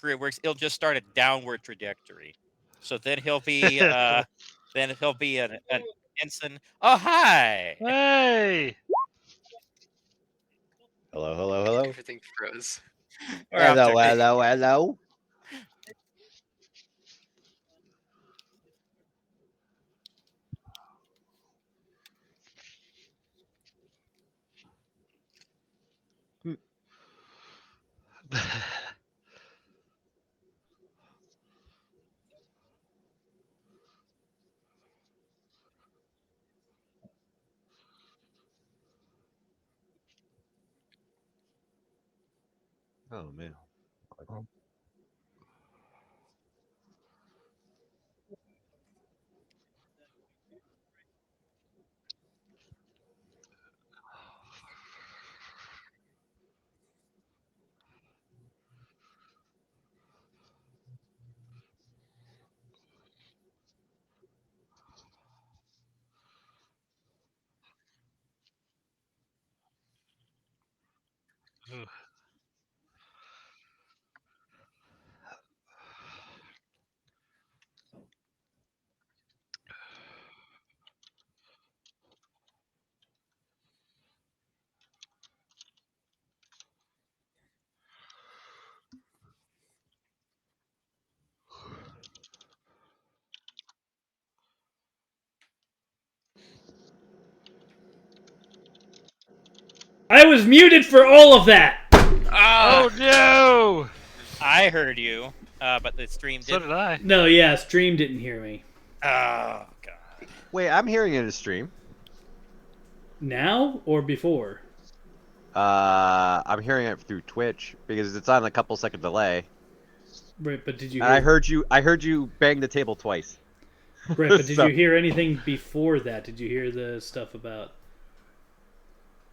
career works, it'll just start a downward trajectory. So then he'll be an ensign. Oh, hi. Hey! Hello, hello, hello. Everything froze. We're off to Hello, a- hello, hello. Oh man. Ugh. I was muted for all of that. Ah, Oh no! I heard you, but the stream So didn't. did I. No, yeah, stream didn't hear me. Oh god. Wait, I'm hearing it in the stream. Now or before? I'm hearing it through Twitch because it's on a couple second delay. Right, but did you And hear? I heard you bang the table twice. Right, but did So, you hear anything before that? Did you hear the stuff about?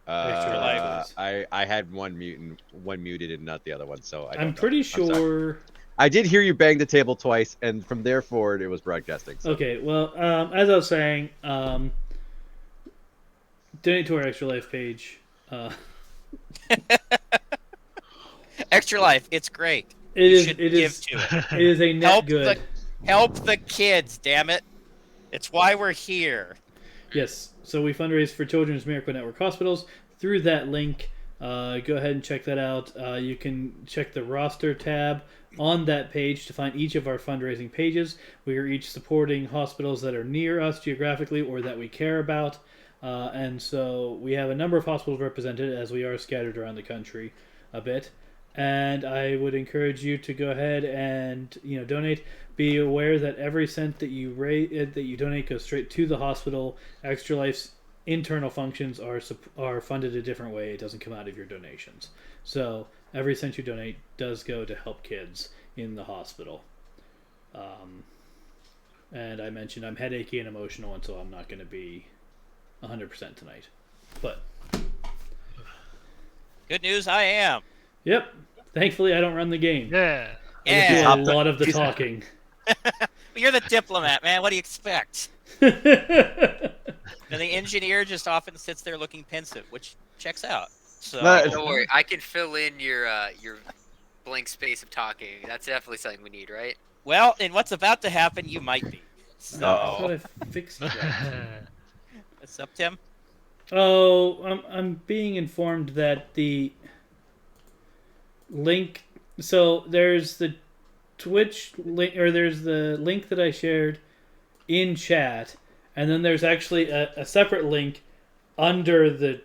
Extra life. I had one muted and not the other one, so I don't I'm know. pretty I'm sorry. sure. I did hear you bang the table twice, and from there forward, it was broadcasting. So. Okay, well, as I was saying, donate to our Extra Life page. Extra Life, it's great. It You is. should It give is. to it. It is a net Help good. Help the kids, damn it. It's why we're here. Yes. So we fundraise for Children's Miracle Network hospitals through that link. Go ahead and check that out. You can check the roster tab on that page to find each of our fundraising pages. We are each supporting hospitals that are near us geographically or that we care about. And so we have a number of hospitals represented as we are scattered around the country a bit. And I would encourage you to go ahead and donate. Be aware that every cent that you donate goes straight to the hospital. Extra Life's internal functions are funded a different way. It doesn't come out of your donations. So every cent you donate does go to help kids in the hospital. And I mentioned I'm headachy and emotional, and so I'm not going to be 100% tonight. But Good news, I am. yep. Thankfully, I don't run the game. Yeah. I Yeah. do a lot of the talking. You're the diplomat, man. What do you expect? Yeah. And the engineer just often sits there looking pensive, which checks out. So Don't worry, I can fill in your blank space of talking. That's definitely something we need, right? well, in what's about to happen, you might be. So I thought I fixed that. what's up, Tim? Oh, I'm being informed that the link. So there's the Twitch link, or there's the link that I shared in chat, and then there's actually a separate link under the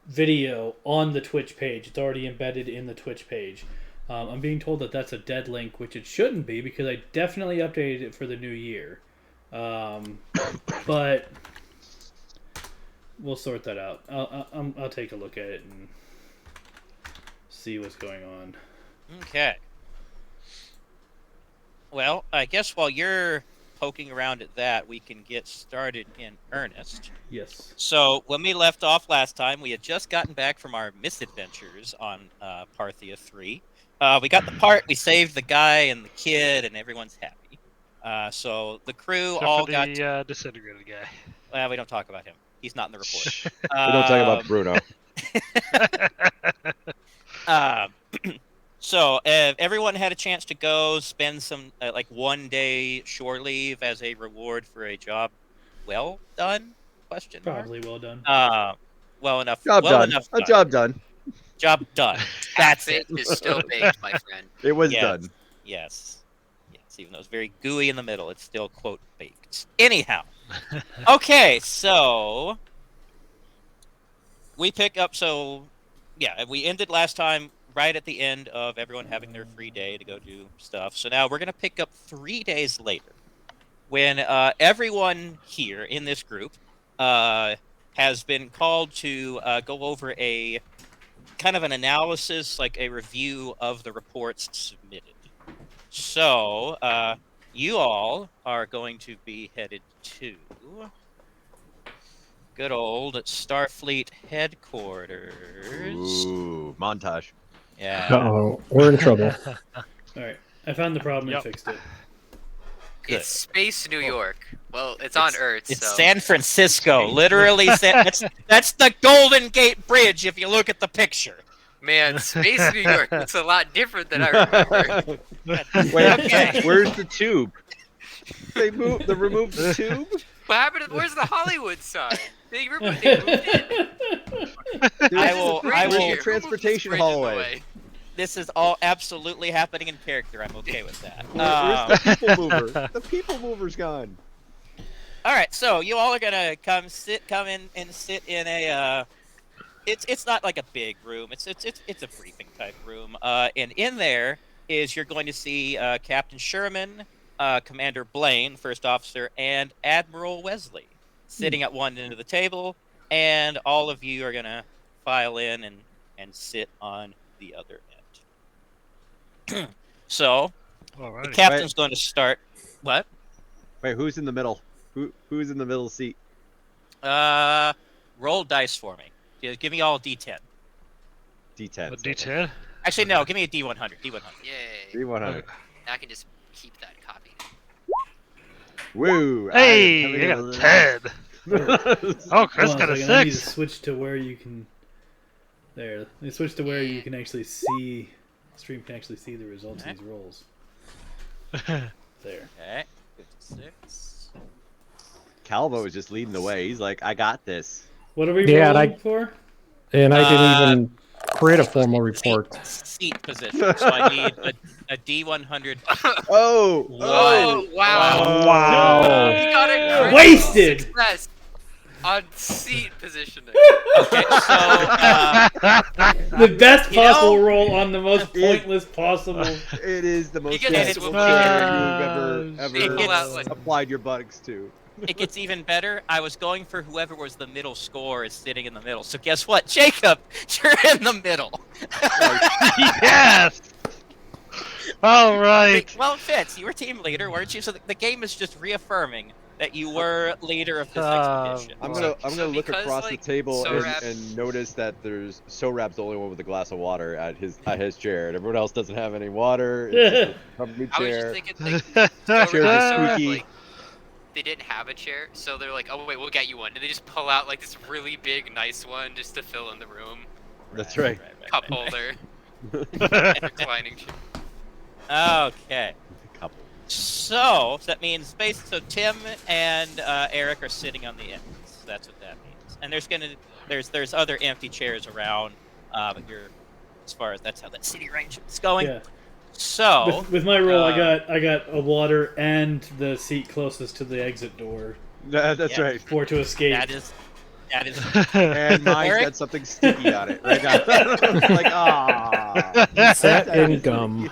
video on the Twitch page. It's already embedded in the Twitch page. I'm being told that that's a dead link, which it shouldn't be because I definitely updated it for the new year. But we'll sort that out. I'll take a look at it and see what's going on. Okay. Well, I guess while you're poking around at that, we can get started in earnest. Yes. So when we left off last time, we had just gotten back from our misadventures on Parthia III. We got the part, we saved the guy and the kid, and everyone's happy. So the crew Except all for got... the disintegrated guy. Well, we don't talk about him. He's not in the report. We don't talk about Bruno. So everyone had a chance to go spend some like 1 day shore leave as a reward for a job well done? Question mark? Probably well done. Well enough. Job well done. enough. A job done. Job done. That's it. Baked is still baked, my friend. It was Yes. done. Yes. Yes. Even though it's very gooey in the middle, it's still quote baked. Anyhow. Okay, so we pick up. So yeah, we ended last time right at the end of everyone having their free day to go do stuff. So now we're gonna pick up 3 days later, when everyone here in this group has been called to go over a kind of an analysis, like a review of the reports submitted. So you all are going to be headed to good old Starfleet headquarters. Ooh, montage. Yeah. Uh-oh, we're in trouble. All right. I found the problem Yep. and fixed it. Good. It's space New York. Well, it's on Earth, It's so San Francisco, literally. That's the Golden Gate Bridge if you look at the picture. Man, Space New York looks a lot different than I remember. Wait, Okay. where's the tube? They removed the tube? What happened? Where's the Hollywood sign? They moved it. I will. Where's I the will. transportation Bridge in the hallway? way. This is all absolutely happening in character. I'm okay with that. Where's the people mover? The people mover's gone. All right, so you all are gonna come in and sit in a. It's not like a big room. It's a briefing type room. And in there is you're going to see Captain Sherman, Commander Blaine, First Officer, and Admiral Wesley sitting at one end of the table, and all of you are gonna file in and sit on the other end. So the Alrighty. captain's going to start. What? Wait, who's in the middle? Who's in the middle seat? Roll dice for me. Give me all D10. D10. A D10. Actually, no. Give me a D100. D100. Yay. D100. I can just keep that copy. Woo! Hey, I got a 10. Oh, Chris Hold got on a second, I need to 6. switch to where you can. There. Let me switch to where you can actually see. Stream can actually see the results of these rolls. There. Okay. 56. Calvo is just leading the way. He's like, I got this. What are we Yeah, and rolling for? And I didn't even create a formal report. Seat position. So I need a D100. Oh! Oh, wow. Wow. You got it. critical Wasted. Success on seat positioning. Okay, so The best You possible know- roll on the most pointless possible. It is the most get sensible to chair you've It ever gets- applied your buttocks to. it gets even better. I was going for whoever was the middle score is sitting in the middle. So guess what, Jacob? You're in the middle. Yes. All right. Well, Fitz, you were team leader, weren't you? So the game is just reaffirming that you were leader of this expedition. I'm So- gonna so look because, across like, the table Sorab- and notice that there's Sorab's the only one with a glass of water at his chair, and everyone else doesn't have any water. It's just a comfy I was chair. just thinking, like, Chair's Sorab- squeaky. like, they didn't have a chair, so they're like, oh wait, we'll get you one. And they just pull out like this really big, nice one just to fill in the room. That's right. Cup holder, and reclining chair. Okay. Couple. So that means so Tim and Eric are sitting on the ends. That's what that means. And there's other empty chairs around, but you're as far as that's how that city arrangement is going. Yeah. So With my roll, I got a water and the seat closest to the exit door That's Yeah. right. for to escape. that is And mine's Eric? got something sticky on it right now. Like, ah. Set in gum.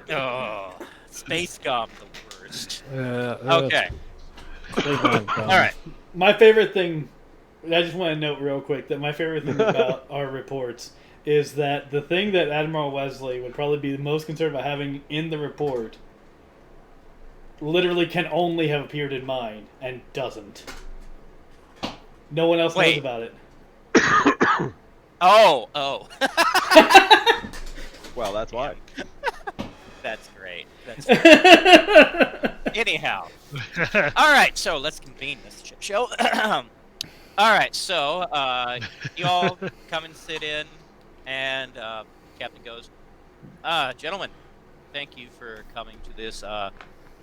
oh, space gum, the worst. Uh, Okay. All All right. My favorite thing, I just want to note real quick that my favorite thing about our reports is that the thing that Admiral Wesley would probably be the most concerned about having in the report literally can only have appeared in mine and doesn't. No one else knows Wait. about it. Oh. Well, that's why. That's great. That's great. Anyhow. All right, so let's convene this shit show. All right, so you all come and sit in, and Captain goes, gentlemen, thank you for coming to this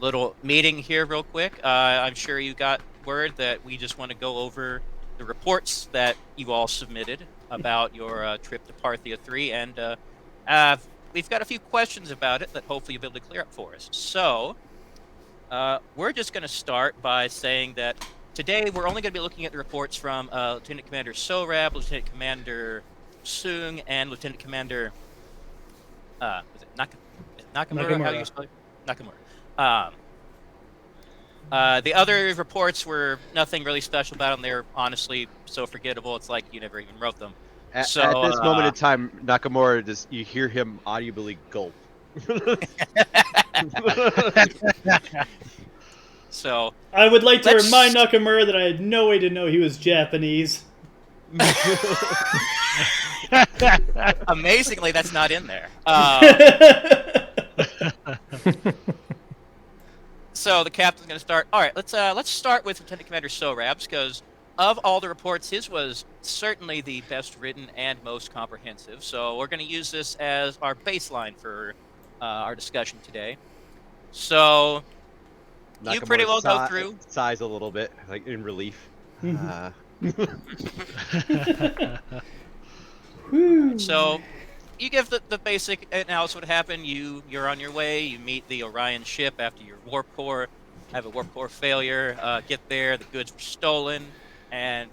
little meeting here real quick. I'm sure you got word that we just want to go over the reports that you all submitted about your trip to Parthia III, and we've got a few questions about it that hopefully you'll be able to clear up for us. So, we're just going to start by saying that today we're only going to be looking at the reports from Lieutenant Commander Sorab, Lieutenant Commander Sung, and Lieutenant Commander was it Nakamura? How do you spell it? Nakamura. The other reports were nothing really special about them. They're honestly so forgettable. It's like you never even wrote them. At So, this moment in time, Nakamura, you hear him audibly gulp. So I would like to Let's- remind Nakamura that I had no way to know he was Japanese. amazingly, that's not in there. So the captain's going to start. All right, let's start with Lieutenant Commander Sorabs because of all the reports, his was certainly the best written and most comprehensive. So we're going to use this as our baseline for our discussion today. So you pretty well go through. Sighs a little bit, like in relief. So you give the basic analysis of what happened. You're on your way. You meet the Orion ship after your warp core. Have a warp core failure. Get there. The goods were stolen, and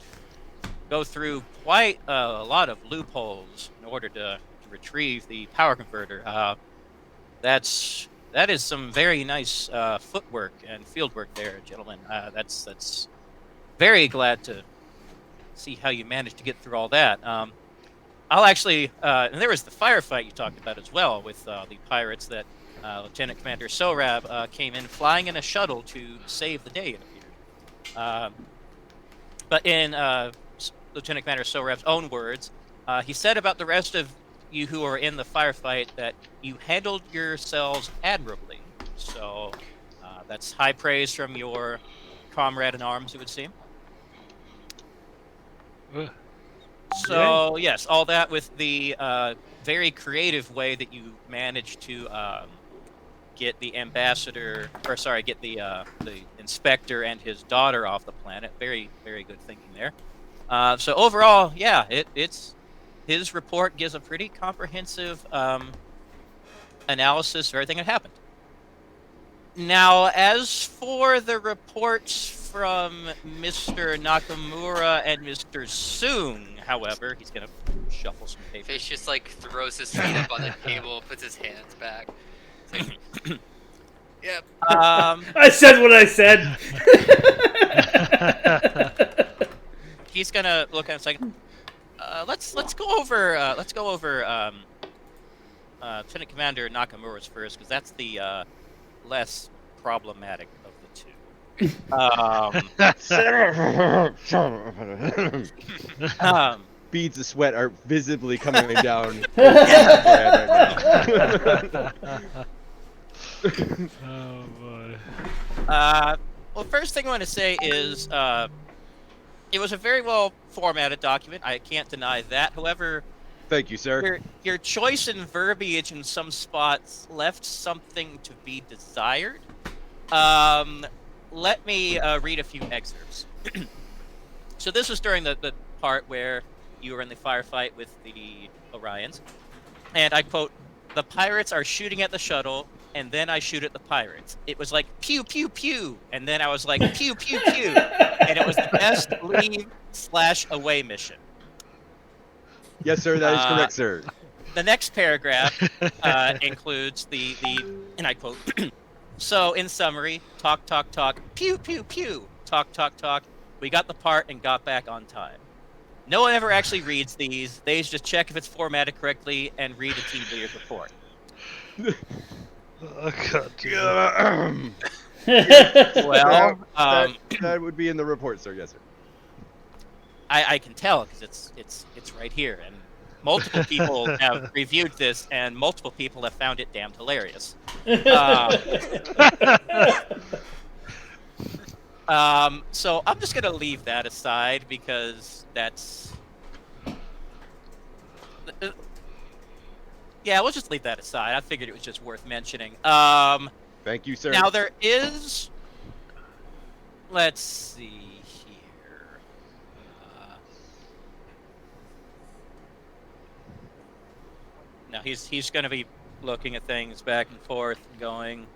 go through quite a lot of loopholes in order to retrieve the power converter. That is some very nice footwork and field work there, gentlemen. That's very glad to see how you managed to get through all that. I'll actually, and there was the firefight you talked about as well with the pirates that Lieutenant Commander Sorab came in flying in a shuttle to save the day, it appeared. But in Lieutenant Commander Sorab's own words, he said about the rest of you who are in the firefight that you handled yourselves admirably. So that's high praise from your comrade in arms, it would seem. So yes, all that with the very creative way that you managed to get the ambassador, or sorry, get the inspector and his daughter off the planet. Very, very good thinking there. So overall, yeah, it's his report gives a pretty comprehensive analysis of everything that happened. Now, as for the reports from Mr. Nakamura and Mr. Soong, however, he's gonna shuffle some papers. Fish just like throws his feet up on the table, puts his hands back. It's like, yep. I said what I said. He's gonna look at it and say, let's go over Lieutenant Commander Nakamura's first, because that's the less problematic of the two. Beads of sweat are visibly coming down his forehead right now. Oh boy. Well, first thing I want to say is it was a very well formatted document. I can't deny that. However, Thank you, sir. your choice in verbiage in some spots left something to be desired. Let me read a few excerpts. So this was during the part where you were in the firefight with the Orions. And I quote, "The pirates are shooting at the shuttle, and then I shoot at the pirates. It was like, pew, pew, pew. And then I was like, pew, pew, pew. And it was the best leave/away mission." Yes, sir. That is correct, sir. The next paragraph includes the, and I quote, "So, in summary, talk, pew, pew, pew, talk, we got the part and got back on time." No one ever actually reads these. They just check if it's formatted correctly and read the team leader's report. Oh god. Well, that would be in the report, sir. Yes, sir. I can tell because it's right here, and multiple people have reviewed this, and multiple people have found it damn hilarious. So I'm just gonna leave that aside because that's. Yeah, we'll just leave that aside. I figured it was just worth mentioning. Thank you, sir. Now there is. Let's see here. Now he's going to be looking at things back and forth, and going.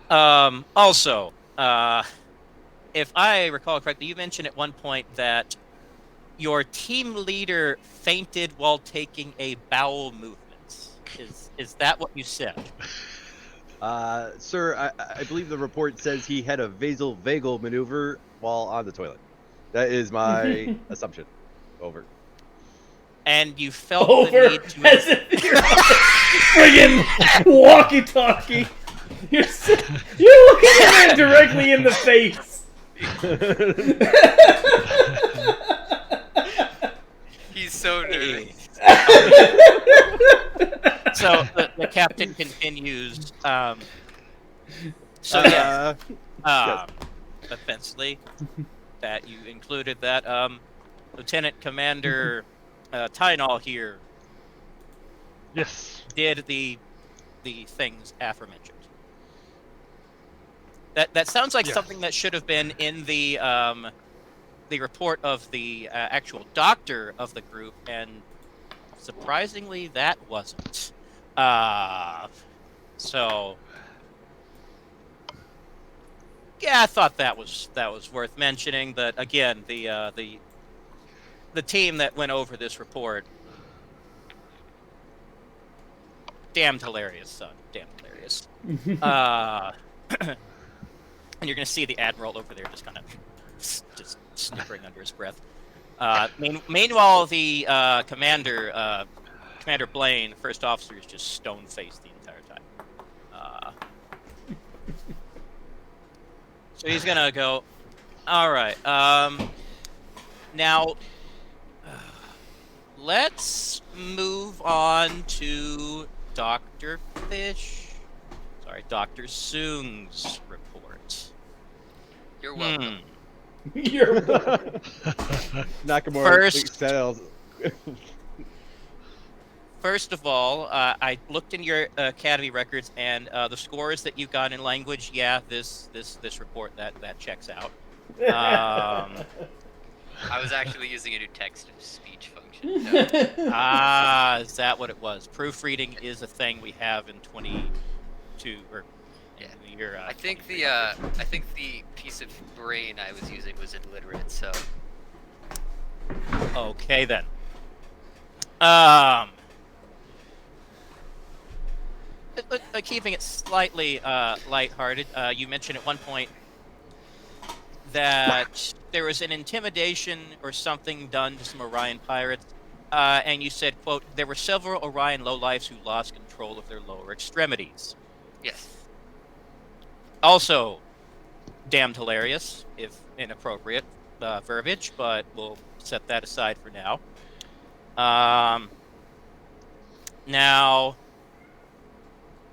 Also, if I recall correctly, you mentioned at one point that your team leader fainted while taking a bowel movement. Is that what you said? Sir, I believe the report says he had a vasovagal maneuver while on the toilet. That is my assumption. Over. And you felt Over, the need to... as if you're friggin' walkie-talkie. You're looking at him directly in the face. He's so nerdy. So the captain continues. Yes. Offensively, that you included that Lieutenant Commander Tynall here Yes. did the things aforementioned. That sounds like Yes. something that should have been in the report of the actual doctor of the group, and surprisingly, that wasn't. So yeah, I thought that was worth mentioning. That again, the team that went over this report, damned hilarious, son, damned hilarious. And you're gonna see the admiral over there just kind of just snickering under his breath. Meanwhile, the commander, Commander Blaine, first officer, is just stone-faced the entire time. So he's gonna go, all right, now let's move on to Dr. Soong's report. You're welcome. You're Nakamura First- says, First of all, I looked in your academy records, and the scores that you got in language. Yeah, this report that checks out. I was actually using a new text-to-speech function. Is that what it was? Proofreading is a thing we have in 22 or Yeah. in the year. I think the piece of brain I was using was illiterate, so Okay then. Keeping it slightly lighthearted, you mentioned at one point that there was an intimidation or something done to some Orion pirates, and you said, quote, there were several Orion lowlifes who lost control of their lower extremities. yes. Also, damned hilarious, if inappropriate verbiage, but we'll set that aside for now. Now,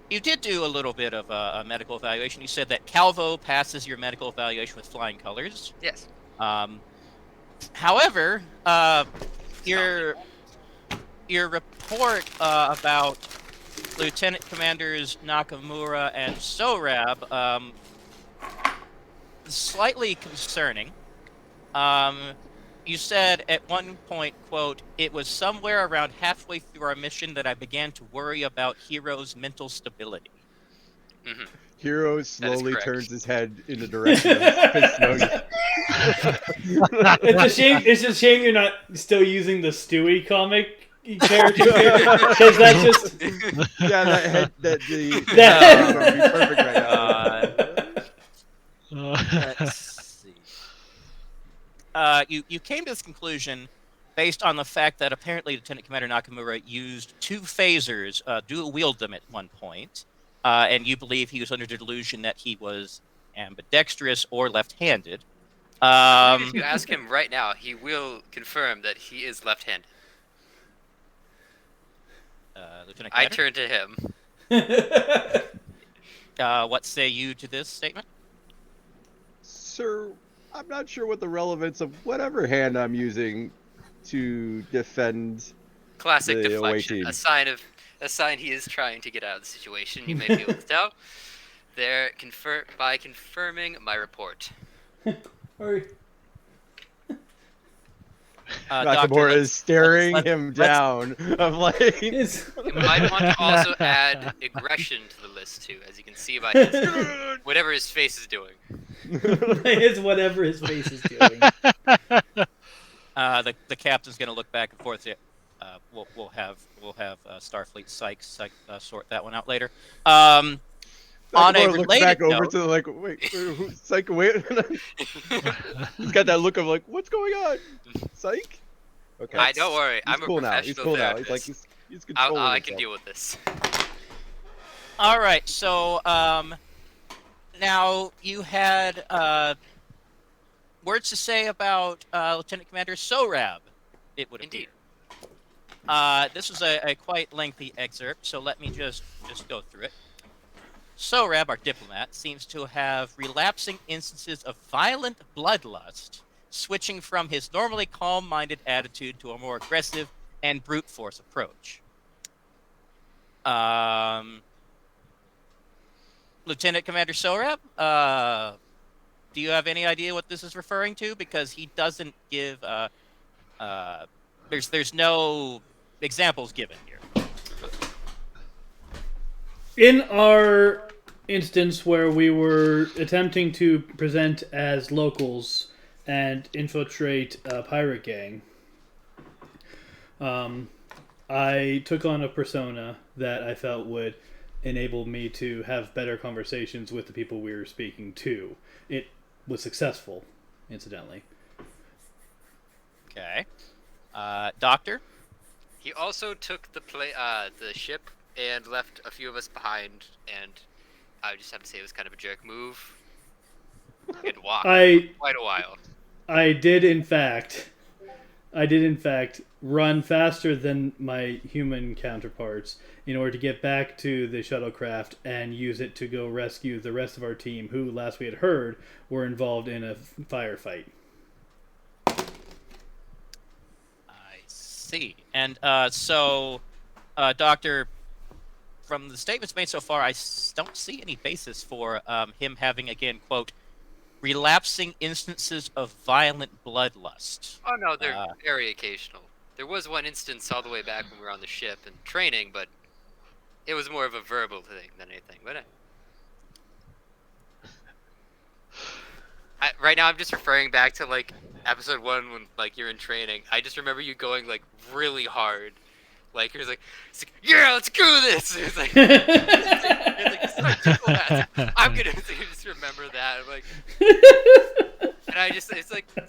you did do a little bit of a medical evaluation. You said that Calvo passes your medical evaluation with flying colors. Yes. However, your report about Lieutenant Commanders Nakamura and Sorab is slightly concerning. You said at one point, quote, it was somewhere around halfway through our mission that I began to worry about Hero's mental stability. Mm-hmm. Hero That is slowly correct. turns his head in the direction of Pisnogi. It's a shame you're not still using the Stewie comic character, because that's just Yeah, that head, that That- would be perfect right now. Let's see. You came to this conclusion based on the fact that apparently Lieutenant Commander Nakamura used 2 phasers, dual wield them at one point, and you believe he was under the delusion that he was ambidextrous or left-handed. If you ask him right now, he will confirm that he is left-handed. Lieutenant I Commander, turn to him. what say you to this statement? Sir, I'm not sure what the relevance of whatever hand I'm using to defend. Classic The away deflection. team. A sign he is trying to get out of the situation. You may be able to tell. There, by confirming my report. Or- Doctor, Nakamura let's- is staring let's- him let's- down. I'm like, it's You might want to also add aggression to the list too, as you can see by his, whatever his face is doing. it's whatever his face is doing. The captain's going to look back and forth. We'll have Starfleet Psych sort that one out later. On a Nakamura looks related back over note, to like, wait, who's Psych? Wait, he's got that look of like, what's going on? Psych? Okay. Don't worry, He's I'm cool a now. professional He's cool now. He's like, therapist. he's controlling I can himself. deal with this. all right. So now you had words to say about Lieutenant Commander Sorab. It would appear. Indeed. This was a quite lengthy excerpt, so let me just go through it. Sorab, our diplomat, seems to have relapsing instances of violent bloodlust switching from his normally calm-minded attitude to a more aggressive and brute force approach. Lieutenant Commander Sorab, do you have any idea what this is referring to? Because he doesn't give. There's no examples given here. In our instance where we were attempting to present as locals and infiltrate a pirate gang, I took on a persona that I felt would enable me to have better conversations with the people we were speaking to. It was successful, incidentally. Okay. Doctor? He also took the ship and left a few of us behind, and I just have to say it was kind of a jerk move. He had walked quite a while. I did in fact run faster than my human counterparts in order to get back to the shuttlecraft and use it to go rescue the rest of our team, who, last we had heard, were involved in a firefight. I see. And so, Doctor, from the statements made so far, I don't see any basis for him having, again, quote, relapsing instances of violent bloodlust. Oh no, they're very occasional. There was one instance all the way back when we were on the ship and training, but it was more of a verbal thing than anything. But right now I'm just referring back to like episode 1 when like you're in training. I just remember you going like really hard. Like you're like, yeah, let's do this. It's like, I'm gonna just remember that. I'm like, and it's like, I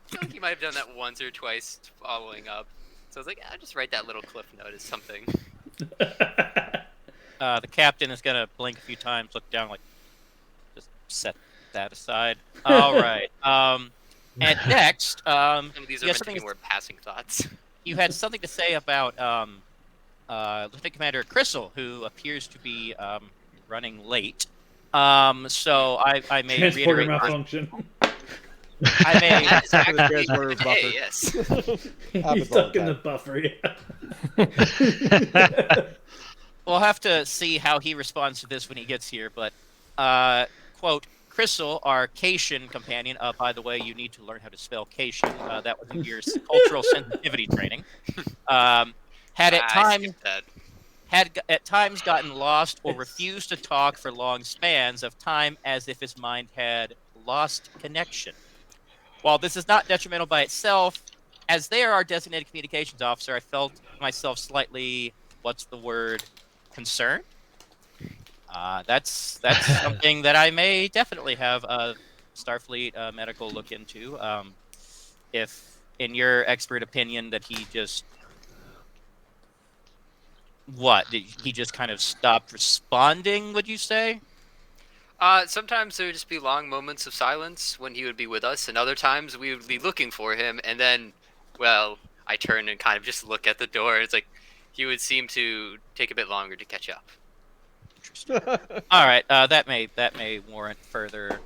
feel like you might have done that once or twice following up. So I was like, I'll just write that little cliff note as something. The captain is gonna blink a few times, look down, like, just set that aside. All right. And next, Some of these are meant to be something more passing thoughts. you had something to say about Lieutenant Commander Crystal, who appears to be running late. So I may Transporter reiterate. malfunction. I may. That is actually The transporter a buffer. yes. He's Happens all stuck the in the time. buffer. Yeah. We'll have to see how he responds to this when he gets here. But, quote, Crystal, our Cation companion, by the way, you need to learn how to spell Cation. That was in your cultural sensitivity training. Had at I times skipped that. had at times gotten lost or refused to talk for long spans of time, as if his mind had lost connection. While this is not detrimental by itself, as they are our designated communications officer, I felt myself slightly, what's the word, concerned. That's something that I may definitely have Starfleet medical look into. If, in your expert opinion, that he just did he just kind of stopped responding? Would you say? Sometimes there would just be long moments of silence when he would be with us, and other times we would be looking for him, and then, well, I turn and kind of just look at the door. It's like he would seem to take a bit longer to catch up. All right, that may warrant further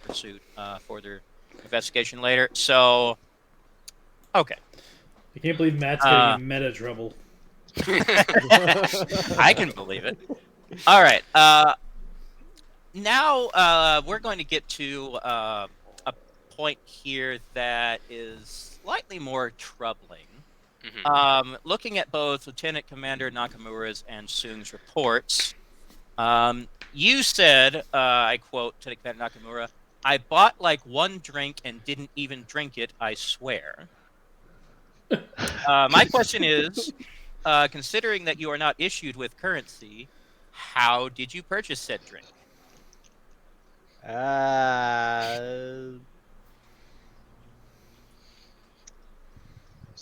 pursuit, further investigation later. So, okay, I can't believe Matt's getting in meta trouble. I can believe it. All right, now we're going to get to a point here that is slightly more troubling. Mhm. Looking at both Lieutenant Commander Nakamura's and Soong's reports, you said, I quote Lieutenant Commander Nakamura, "I bought like one drink and didn't even drink it, I swear." My question is, considering that you are not issued with currency, how did you purchase said drink?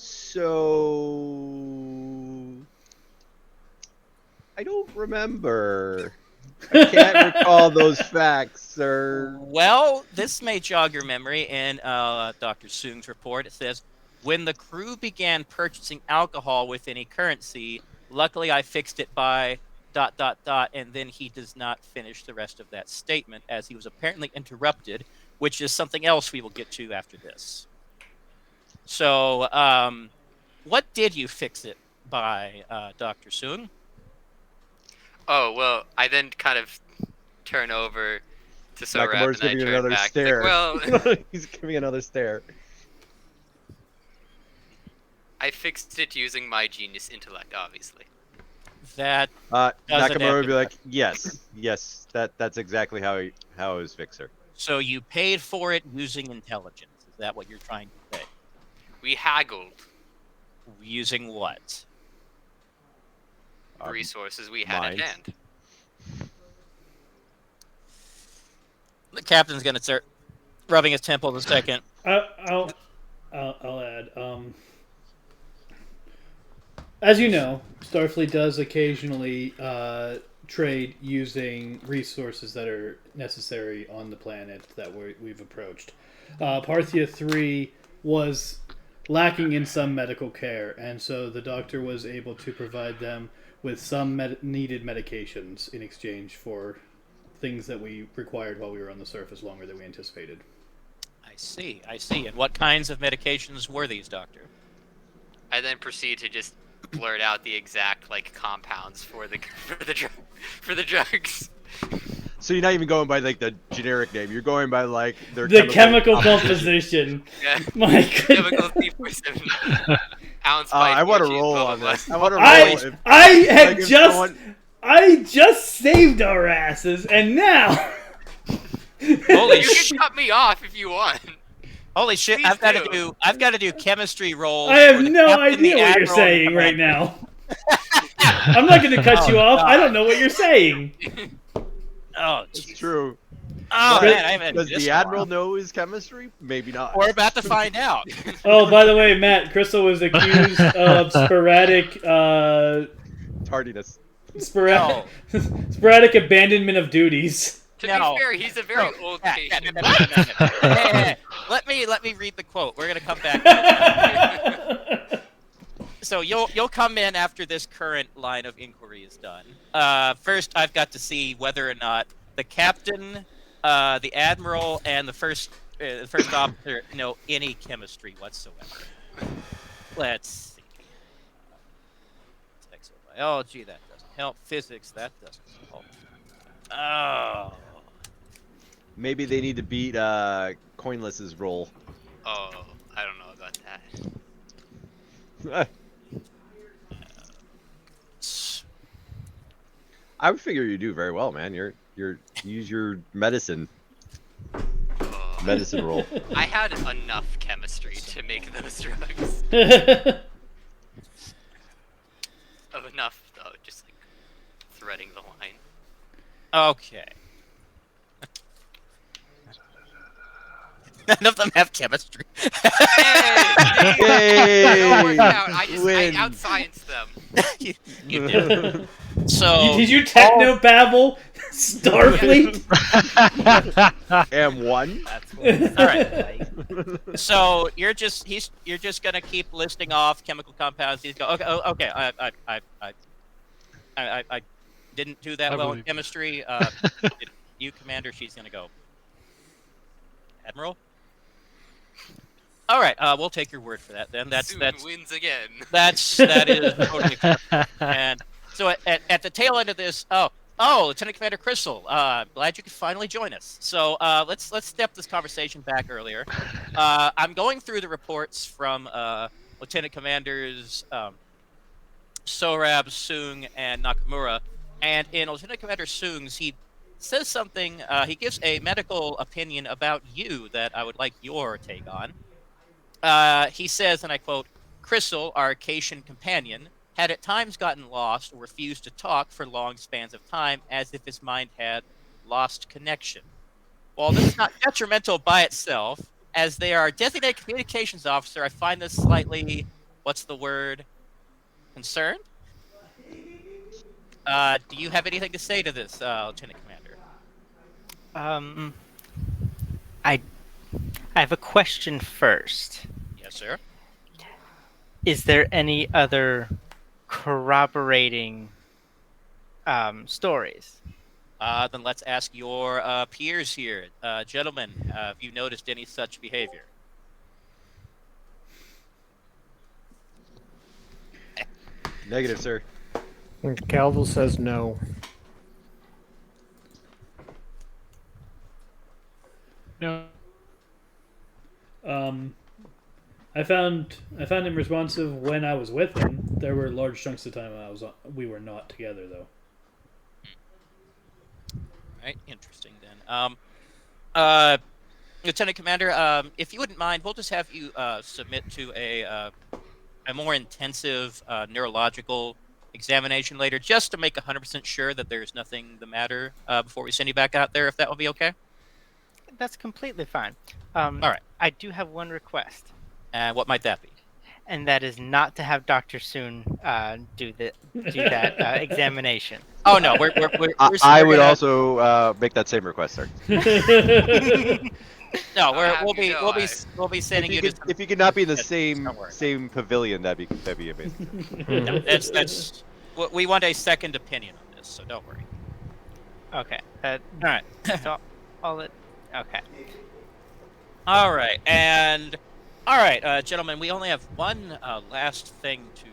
So I don't remember. I can't recall those facts, sir. Well, this may jog your memory. In Dr. Soong's report, it says, when the crew began purchasing alcohol with any currency, luckily I fixed it by ... and then he does not finish the rest of that statement, as he was apparently interrupted which is something else we will get to after this. So, what did you fix it by, Dr. Soong? Oh, well, I then kind of turn over to Sorab Nakamura's and I giving turn another back. stare. Like, well, He's giving another stare. I fixed it using my genius intellect, obviously. That doesn't Nakamura would be happen. like, yes, that's exactly how it was fixer. So you paid for it using intelligence. Is that what you're trying to say? We haggled Using what? the resources we had minds. at hand. The captain's gonna start rubbing his temple in a second. I'll add. As you know, Starfleet does occasionally trade using resources that are necessary on the planet that we've approached. Parthia III was lacking in some medical care, and so the doctor was able to provide them with some needed medications in exchange for things that we required while we were on the surface longer than we anticipated. I see. And what kinds of medications were these, Doctor? I then proceed to just blurt out the exact compounds for the drugs. So you're not even going by like the generic name. You're going by like their The chemical composition. Yeah. My Chemical goodness. C47 ounce. I want to BG, roll blah, blah, on blah. this. I want to roll. I just saved our asses, and now. Holy You shit! can cut me off if you want. Holy shit! Please I've got to do chemistry rolls. I have for the no captain, idea the what you're admiral, saying and the right commander. now. I'm not going to cut you off. I don't know what you're saying. Oh, It's jeez. true. Oh But man, I haven't. Does this the in a admiral while. know his chemistry? Maybe not. We're about to find out. Oh, by the way, Matt, Crystal was accused of sporadic Tardiness. sporadic abandonment of duties. To No. be fair, he's a very old patient. Hey, let me read the quote. We're gonna come back to it. So you'll come in after this current line of inquiry is done. First, I've got to see whether or not the captain, the admiral, and the first officer know any chemistry whatsoever. Let's see. Exobiology, that doesn't help. Physics, that doesn't help. Oh. Maybe they need to beat Coinless's roll. Oh, I don't know about that. I would figure you do very well, man. You use your medicine roll. I had enough chemistry to make those drugs. Of enough, though, just threading the line. Okay. None of them have chemistry. It all worked out. I Win. outscienced them. you did. So Did you techno babble, Starfleet? M1. all right. So you're just gonna keep listing off chemical compounds. He's go okay. I didn't do that well in chemistry. You, Commander, she's gonna go. Admiral. All right, we'll take your word for that. Then that's wins again. that is totally acceptable. And so at the tail end of this, Lieutenant Commander Crystal, glad you could finally join us. So let's step this conversation back earlier. I'm going through the reports from Lieutenant Commanders Sorab, Soong, and Nakamura, and in Lieutenant Commander Soong's, he says something. He gives a medical opinion about you that I would like your take on. He says, and I quote, Crystal, our Acacian companion, had at times gotten lost or refused to talk for long spans of time as if his mind had lost connection. While this is not detrimental by itself, as they are designated communications officer, I find this slightly, what's the word, concerned? Do you have anything to say to this, Lieutenant Commander? I have a question first. Yes, sir. Is there any other corroborating stories? Then let's ask your peers here. Gentlemen, have you noticed any such behavior? Negative, sir. And Calvo says no. No. I found him responsive when I was with him. There were large chunks of time we were not together though. Right, interesting then. Lieutenant Commander, if you wouldn't mind, we'll just have you submit to a more intensive neurological examination later, just to make 100% sure that there's nothing the matter before we send you back out there, if that will be okay. That's completely fine. All right. I do have one request, And what might that be? and that is not to have Dr. Soon do that examination. Oh no, I would gonna- also make that same request, sir. No, we'll be sending you. If you could not be in the Yeah, don't worry. same pavilion, that'd be amazing. No, that's we want a second opinion on this, so don't worry. Okay. All right. So all it. Okay. All right, gentlemen, we only have one last thing to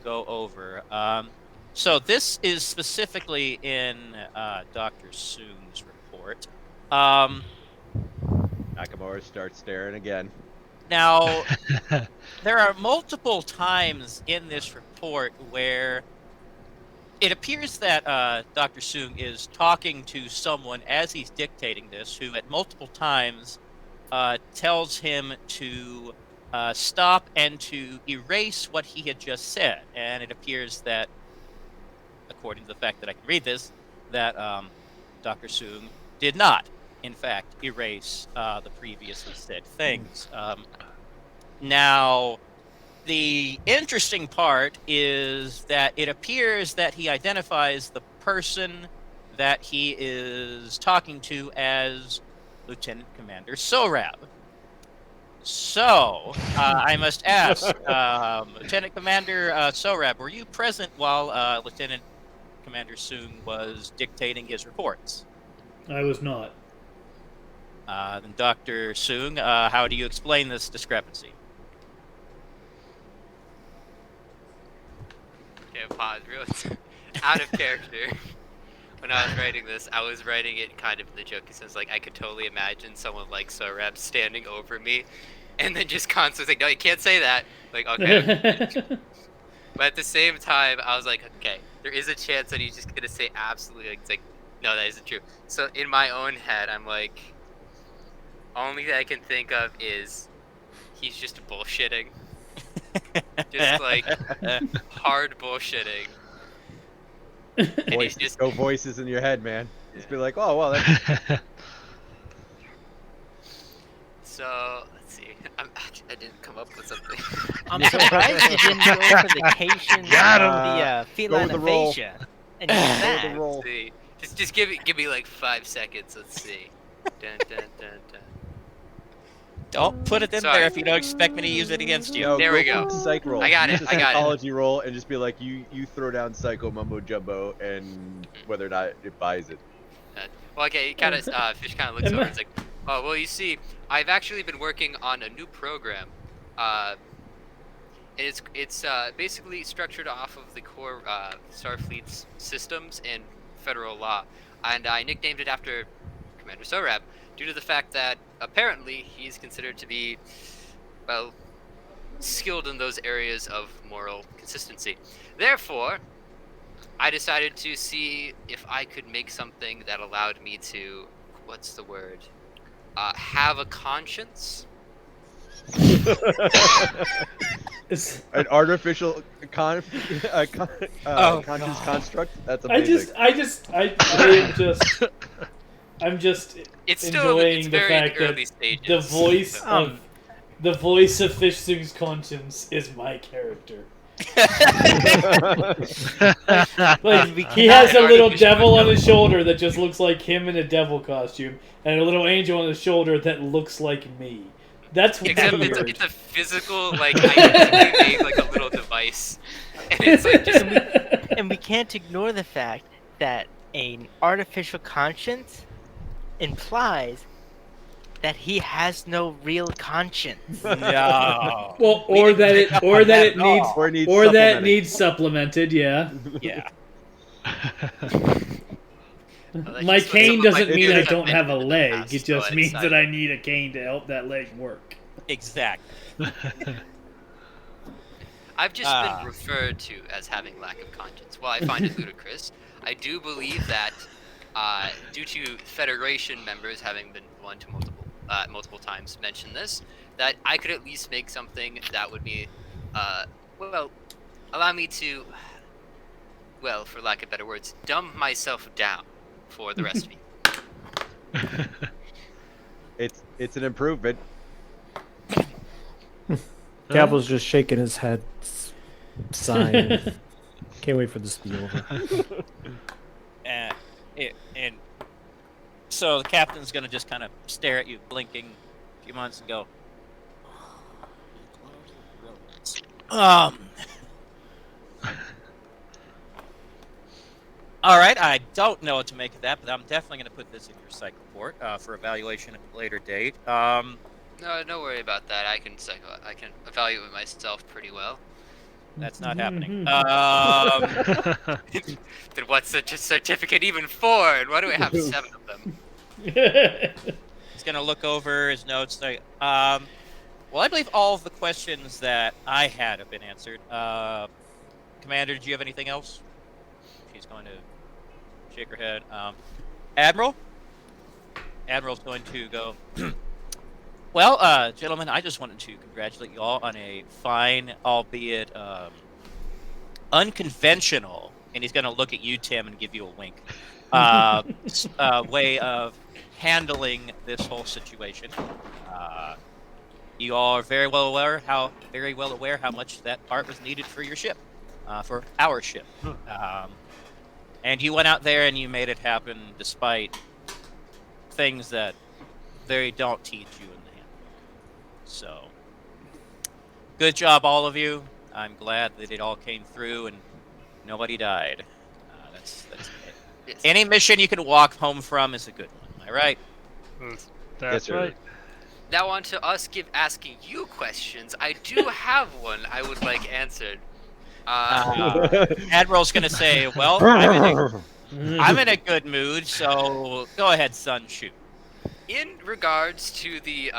go over. So this is specifically in Dr. Soon's report. Nakamura starts staring again. Now, there are multiple times in this report where it appears that Dr. Soong is talking to someone as he's dictating this, who at multiple times tells him to stop and to erase what he had just said. And it appears that, according to the fact that I can read this, that Dr. Soong did not, in fact, erase the previously said things. Now, the interesting part is that it appears that he identifies the person that he is talking to as Lieutenant Commander Sorab. So, I must ask, Lieutenant Commander Sorab, were you present while Lieutenant Commander Soong was dictating his reports? I was not. Then Dr. Soong, how do you explain this discrepancy? Okay, pause. Real out of character. When I was writing this, I was writing it kind of in the joking sense. Like, I could totally imagine someone like Sorab standing over me and then just constantly like, no, you can't say that. Like, okay. But at the same time, I was like, okay, there is a chance that he's just going to say absolutely, like, it's like, no, that isn't true. So in my own head, I'm like, only thing I can think of is he's just bullshitting. Just like hard bullshitting. And he's just Go voices in your head, man. Just be like, oh, well, that's... So let's see. I didn't come up with something. I'm surprised you didn't go for the Cation Got of the feline with the roll. aphasia. And use that. the roll. Let's see. Just give me like 5 seconds. Let's see. Dun, dun, dun, dun. Don't put it in Sorry. there if you don't expect me to use it against you. No, There we for go. the psych roll. I got it, Use I a got it. psychology roll and just be like, you throw down psycho mumbo jumbo and whether or not it buys it. Well, okay. It kind of Fish kind of looks over. And it's like, oh well. You see, I've actually been working on a new program. And it's basically structured off of the core Starfleet's systems and federal law, and I nicknamed it after Commander Sorab due to the fact that apparently he's considered to be, well, skilled in those areas of moral consistency. Therefore, I decided to see if I could make something that allowed me to, what's the word, have a conscience. An artificial conscious construct. That's amazing. I'm just It's still enjoying it's the very fact early that stages. the voice of Fish Soong's conscience is my character. Like, he has a little devil on his shoulder that just looks like him in a devil costume, and a little angel on his shoulder that looks like me. That's Except weird. it's a physical, like, I physically made like a little device, and it's like just And we can't ignore the fact that an artificial conscience implies that he has no real conscience. No. Well, We or didn't that pick it up or on that that it at needs all. Or needs or that supplementing. needs supplemented. Yeah. Yeah. Well, that's My just what some cane of my doesn't mean peers I have don't have a mentioned in the leg. past, It so just I means that decided- I need a cane to help that leg work. Exactly. I've just Ah. been referred to as having lack of conscience. While I find it ludicrous, I do believe that due to Federation members having been one to multiple times mention this, that I could at least make something that would be, well, allow me to, well, for lack of better words, dumb myself down for the rest of you. It's an improvement. Gavel's just shaking his head, sighing. Can't wait for this to be over. And so the captain's gonna just kind of stare at you, blinking a few months, and go, all right, I don't know what to make of that, but I'm definitely going to put this in your psych report for evaluation at a later date. No, don't worry about that. I can evaluate myself pretty well. That's not happening. Then what's such a certificate even for? And why do I have 7 of them? He's going to look over his notes. Like, well, I believe all of the questions that I had have been answered. Commander, did you have anything else? She's going to shake her head. Admiral? Admiral's going to go, well, gentlemen, I just wanted to congratulate you all on a fine, albeit unconventional, and he's going to look at you, Tim, and give you a wink, way of handling this whole situation. You all are very well aware how much that part was needed for your ship, for our ship. And you went out there and you made it happen despite things that they don't teach you in the handbook. So, good job, all of you. I'm glad that it all came through and nobody died. That's it. Yes. Any mission you can walk home from is a good one. Am I right? That's sir. right. Now on to us asking you questions. I do have one I would like answered. Admiral's gonna say, "Well, I'm in a good mood, so go ahead, son, shoot." In regards to the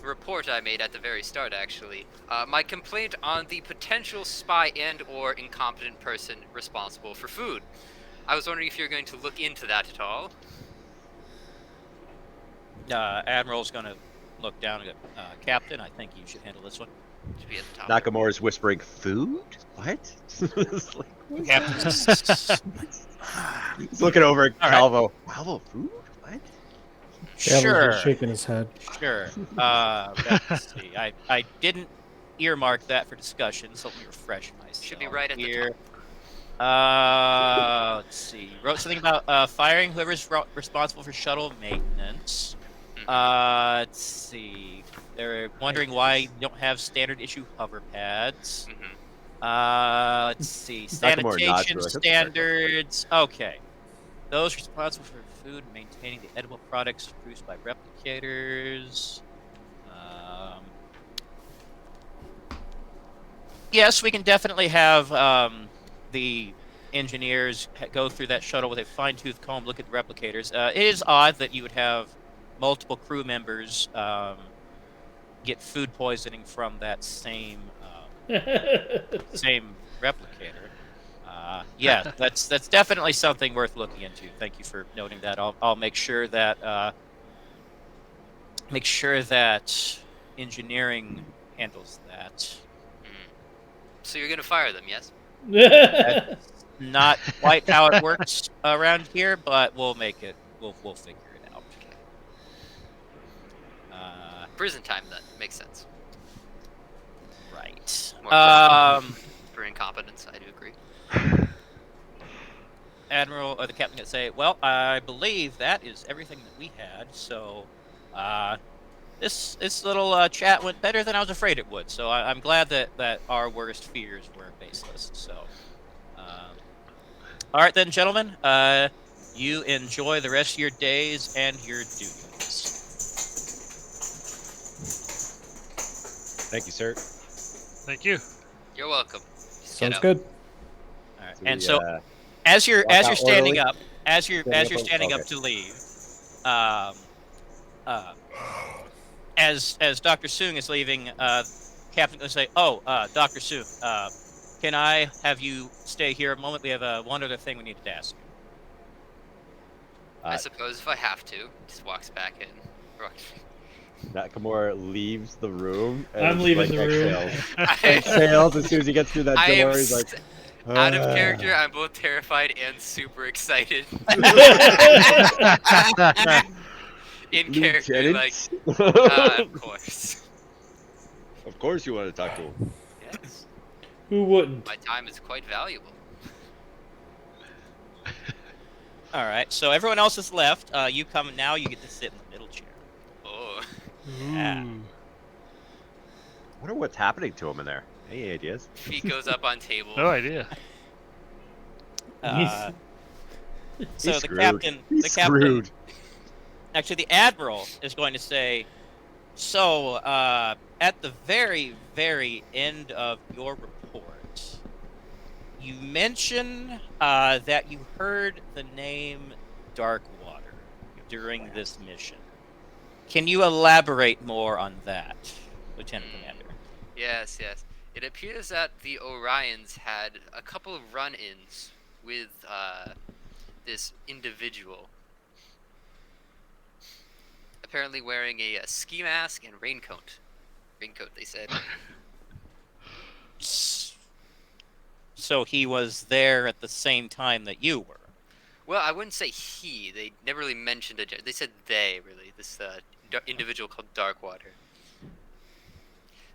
report I made at the very start, actually, my complaint on the potential spy and/or incompetent person responsible for food. I was wondering if you're going to look into that at all. Admiral's gonna look down and go, "Captain, I think you should handle this one." To be at the top. Nakamura's whispering, "Food? What?" It's like, Captain, he's looking over at All right. Calvo. Calvo, food? What? Gavel's sure, just shaking his head. sure. Let's see. I didn't earmark that for discussion, so let me refresh myself. Should be right at the here. top. Let's see. You wrote something about firing whoever's responsible for shuttle maintenance. Let's see. They're wondering why you don't have standard issue hover pads. Let's see. Nakamura nods Sanitation really quick. standards. Okay. Those responsible for food and maintaining the edible products produced by replicators. Yes, we can definitely have the engineers go through that shuttle with a fine-tooth comb, look at the replicators. It is odd that you would have multiple crew members get food poisoning from that same replicator. Yeah, that's definitely something worth looking into. Thank you for noting that. I'll make sure that engineering handles that. So you're gonna fire them, yes? That's not quite how it works around here, but we'll make it. We'll figure it out. Prison time then makes sense. Right. More for incompetence, I do agree. Admiral or the captain can say, "Well, I believe that is everything that we had. So, this little chat went better than I was afraid it would. So I'm glad that our worst fears were baseless. So, all right then, gentlemen. You enjoy the rest of your days and your duties. Thank you, sir. Thank you. You're welcome. Just get Sounds out. good. All right. So And we, so as you're walk out standing orderly? up, as you're standing Okay. up to leave, um, uh, as Dr. Soong is leaving, Captain will say, "Oh, Dr. Soong, can I have you stay here a moment? We have one other thing we needed to ask you." I suppose if I have to, just walks back in. Nakamura leaves the room. And I'm leaving the room. Exhales as soon as he gets through that I am door. He's like, out of character. I'm both terrified and super excited. In character, like, of course. Of course you want to talk to him. Yes, Who wouldn't? my time is quite valuable. All right. So everyone else is left. You come now. You get to sit in the middle chair. Oh, Yeah. Ooh. I wonder what's happening to him in there. Any ideas? feet goes up on table. No idea. So He's the screwed. captain, He's screwed. actually the admiral is going to say, "So at the very, very end of your report, you mention that you heard the name Darkwater during this mission. Can you elaborate more on that, Lieutenant Commander?" Yes, yes. It appears that the Orions had a couple of run-ins with this individual. Apparently wearing a ski mask and raincoat. Raincoat, they said. So he was there at the same time that you were. Well, I wouldn't say he. They never really mentioned a gender. They said they, really. This individual called Darkwater.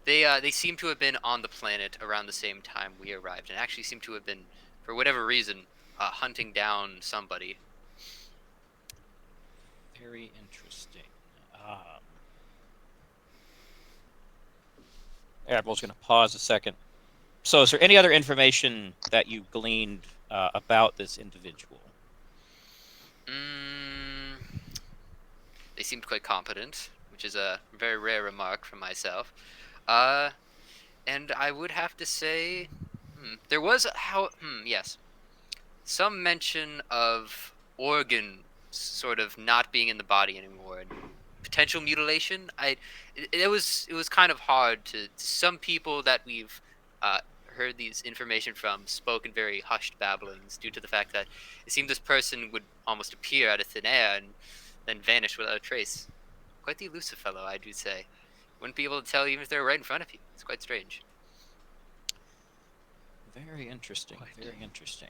They seem to have been on the planet around the same time we arrived, and actually seem to have been, for whatever reason, hunting down somebody. Very interesting. Admiral's going to pause a second. So, is there any other information that you gleaned about this individual? They seemed quite competent, which is a very rare remark from myself. And I would have to say, there was yes, some mention of organ sort of not being in the body anymore and potential mutilation. It was kind of hard to some people that we've heard these information from spoke in very hushed babblings due to the fact that it seemed this person would almost appear out of thin air and then vanish without a trace. Quite the elusive fellow, I do say. Wouldn't be able to tell even if they were right in front of you. It's quite strange. Very interesting. Very interesting.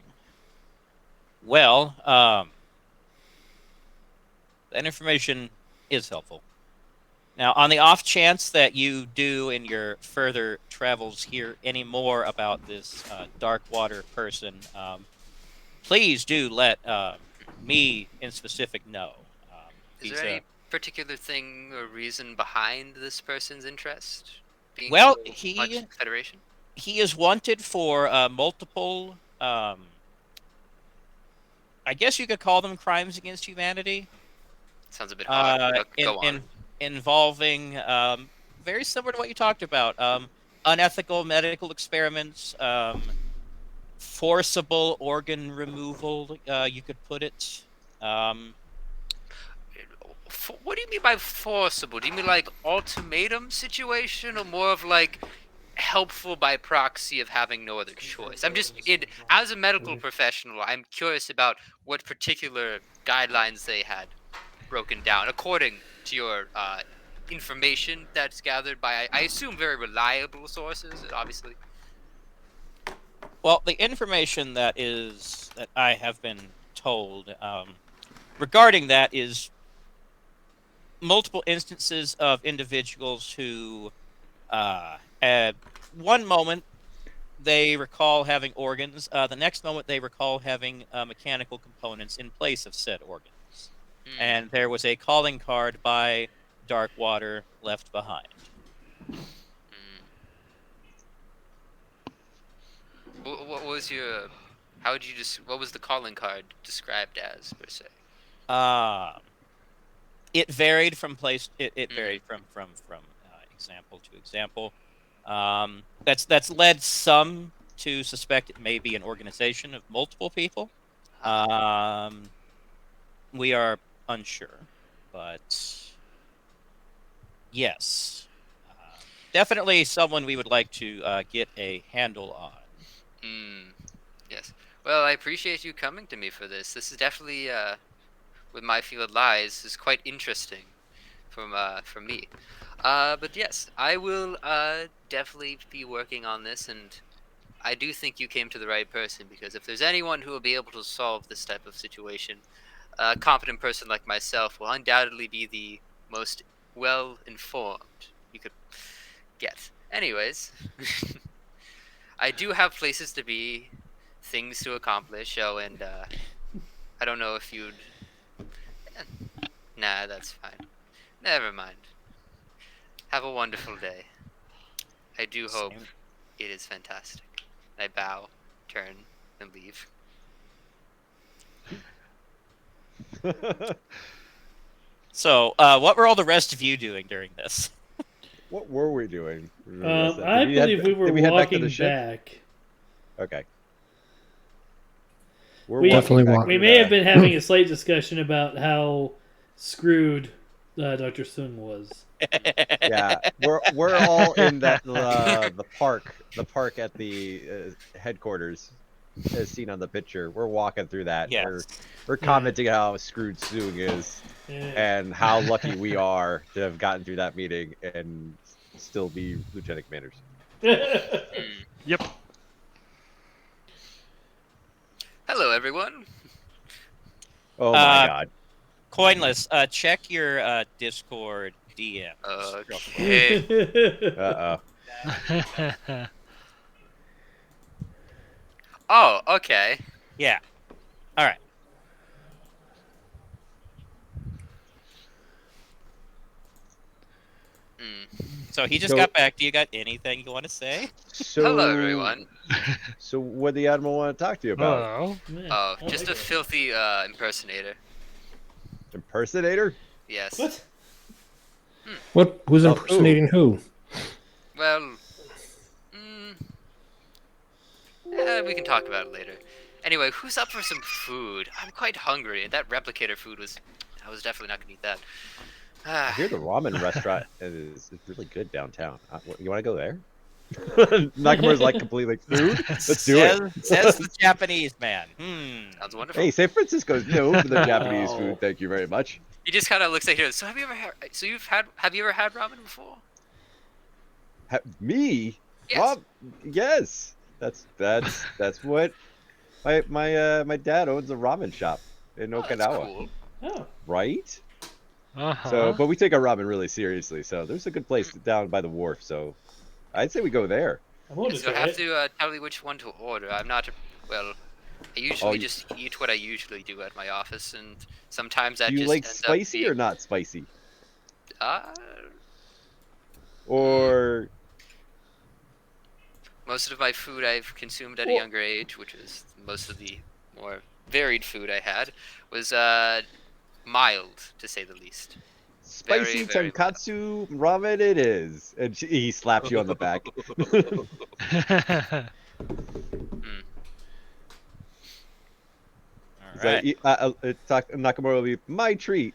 Well, that information is helpful. Now, on the off chance that you do in your further travels hear any more about this Darkwater person, please do let me in specific know. Is there any particular thing or reason behind this person's interest? Being Well, so much Federation? He is wanted for multiple, I guess you could call them crimes against humanity. Sounds a bit hard. Go on. Involving very similar to what you talked about, unethical medical experiments, forcible organ removal, you could put it. What do you mean by forcible? Do you mean like ultimatum situation, or more of like helpful by proxy of having no other choice? As a medical professional, I'm curious about what particular guidelines they had broken down according to your information that's gathered by, I assume, very reliable sources, obviously. Well, the information that I have been told regarding that is multiple instances of individuals who, at one moment, they recall having organs. The next moment, they recall having mechanical components in place of said organs. And there was a calling card by Darkwater left behind. What was your How would you what was the calling card described as per se? It varied from place. It varied from example to example. That's led some to suspect it may be an organization of multiple people. We are unsure, but yes, definitely someone we would like to get a handle on. Yes. Well, I appreciate you coming to me for this. This is definitely, with my field lies, is quite interesting from me. But yes, I will definitely be working on this, and I do think you came to the right person, because if there's anyone who will be able to solve this type of situation, a competent person like myself will undoubtedly be the most well informed you could get. Anyways, I do have places to be, things to accomplish. Oh, and I don't know if you'd. Nah, that's fine. Never mind. Have a wonderful day. I do hope Same. it is fantastic. I bow, turn, and leave. So, what were all the rest of you doing during this? What were we doing? I believe we were head back to walking the ship? back. Okay. We're We- walking Definitely back walk- We to may the- have been having a slight discussion about how screwed Dr. Sung was. Yeah, we're all in that the park at the headquarters, as seen on the picture. We're walking through that. Yes. We're commenting how screwed Soong is Yeah. and how lucky we are to have gotten through that meeting and still be lieutenant commanders. Yep. Hello, everyone. Oh my god. Coinless, check your Discord DMs. Okay. Uh-oh. Oh, okay. Yeah. All right. So he just So- got back. Do you got anything you want to say? So, Hello, everyone. So what the admiral want to talk to you about? Oh. Yeah, Oh, I just like a it. filthy impersonator. Impersonator? Yes. What? What? Who's Oh, impersonating who? Well, we can talk about it later. Anyway, who's up for some food? I'm quite hungry, and that replicator food was... I was definitely not gonna eat that. I hear the ramen restaurant is really good downtown. You want to go there? Nakamura's like completely food. Let's do it. Says the Japanese man. Sounds wonderful. Hey, San Francisco's known for the Japanese No. food. Thank you very much. He just kind of looks at you. So have you ever had? So have you ever had ramen before? Me? Yes. Rob? Yes. That's what my dad owns a ramen shop in Oh, that's Okinawa. cool. Oh. Right? Uh-huh. So, but we take our ramen really seriously. So there's a good place down by the wharf. So I'd say we go there. I'm willing to So I try have it. to tell you which one to order. I'm not. Well, I usually you- just eat what I usually do at my office, and sometimes that Do you just like ends spicy up or being, not spicy? Or Most of my food I've consumed at a Well- younger age, which is most of the more varied food I had, was mild to say the least. spicy very tonkatsu ramen it is. And he slaps you on the back. All So, right. Nakamura will be my treat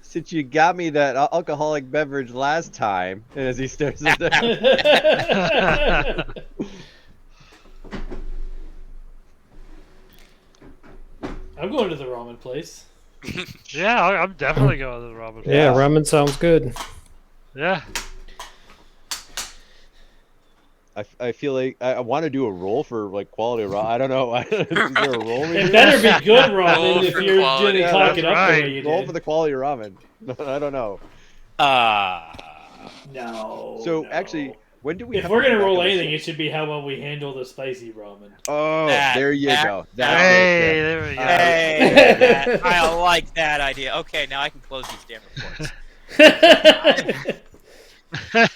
since you got me that alcoholic beverage last time. And as he stares at that, I'm going to the ramen place. Yeah, I'm definitely going to the ramen. Yeah, Yeah. ramen sounds good. Yeah. I feel like I want to do a roll for like quality ramen. I don't know. Is there a roll? we It do? better be good Roll ramen if for you're quality. going to Yeah, talk that's it up right. the way you Roll did. for the quality ramen. I don't know. No. So no. actually, when do we? if have we're to gonna go back roll on the anything, ship? it should be how well we handle the spicy ramen. Oh, That- there you that- go. That's Hey, it. there we go. Hey, I like that idea. Okay, now I can close these damn reports.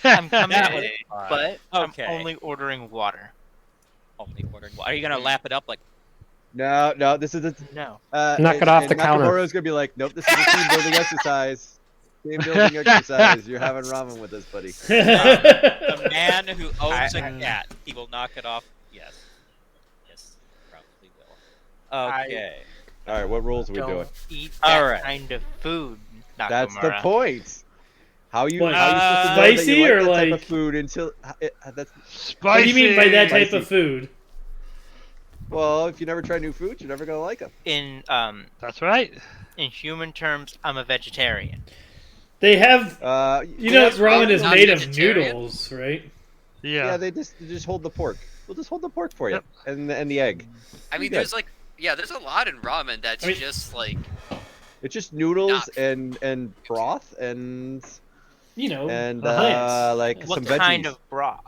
I'm coming, That was in, fun. but Okay. I'm only ordering water. Only ordering. Are you gonna lap it up like No. This is No. Knock it off the counter. Nakamura's gonna be like, nope. This is a team building exercise. Team building exercise. You're having ramen with us, buddy. The man who owns a cat. He will knock it off. Yes. Yes, probably will. Okay. All right. What rules are we doing? Don't eat All that right. kind of food, Nakamura. That's the point. How you What, how you supposed to know that spicy you or like that type like- of food until that's Spicy. What do you mean by that type Spicy. of food? well, if you never try new foods, you're never gonna like them. That's right. In human terms, I'm a vegetarian. They have, You you know, Yes, ramen is not made of vegetarian. noodles, right? Yeah. they just hold the pork. We'll just hold the pork for you, Yep. and the egg. I mean, Good. there's like, there's a lot in ramen that's I mean- just like, It's just noodles Nah. and broth and You know, like What some veggies. kind of broth?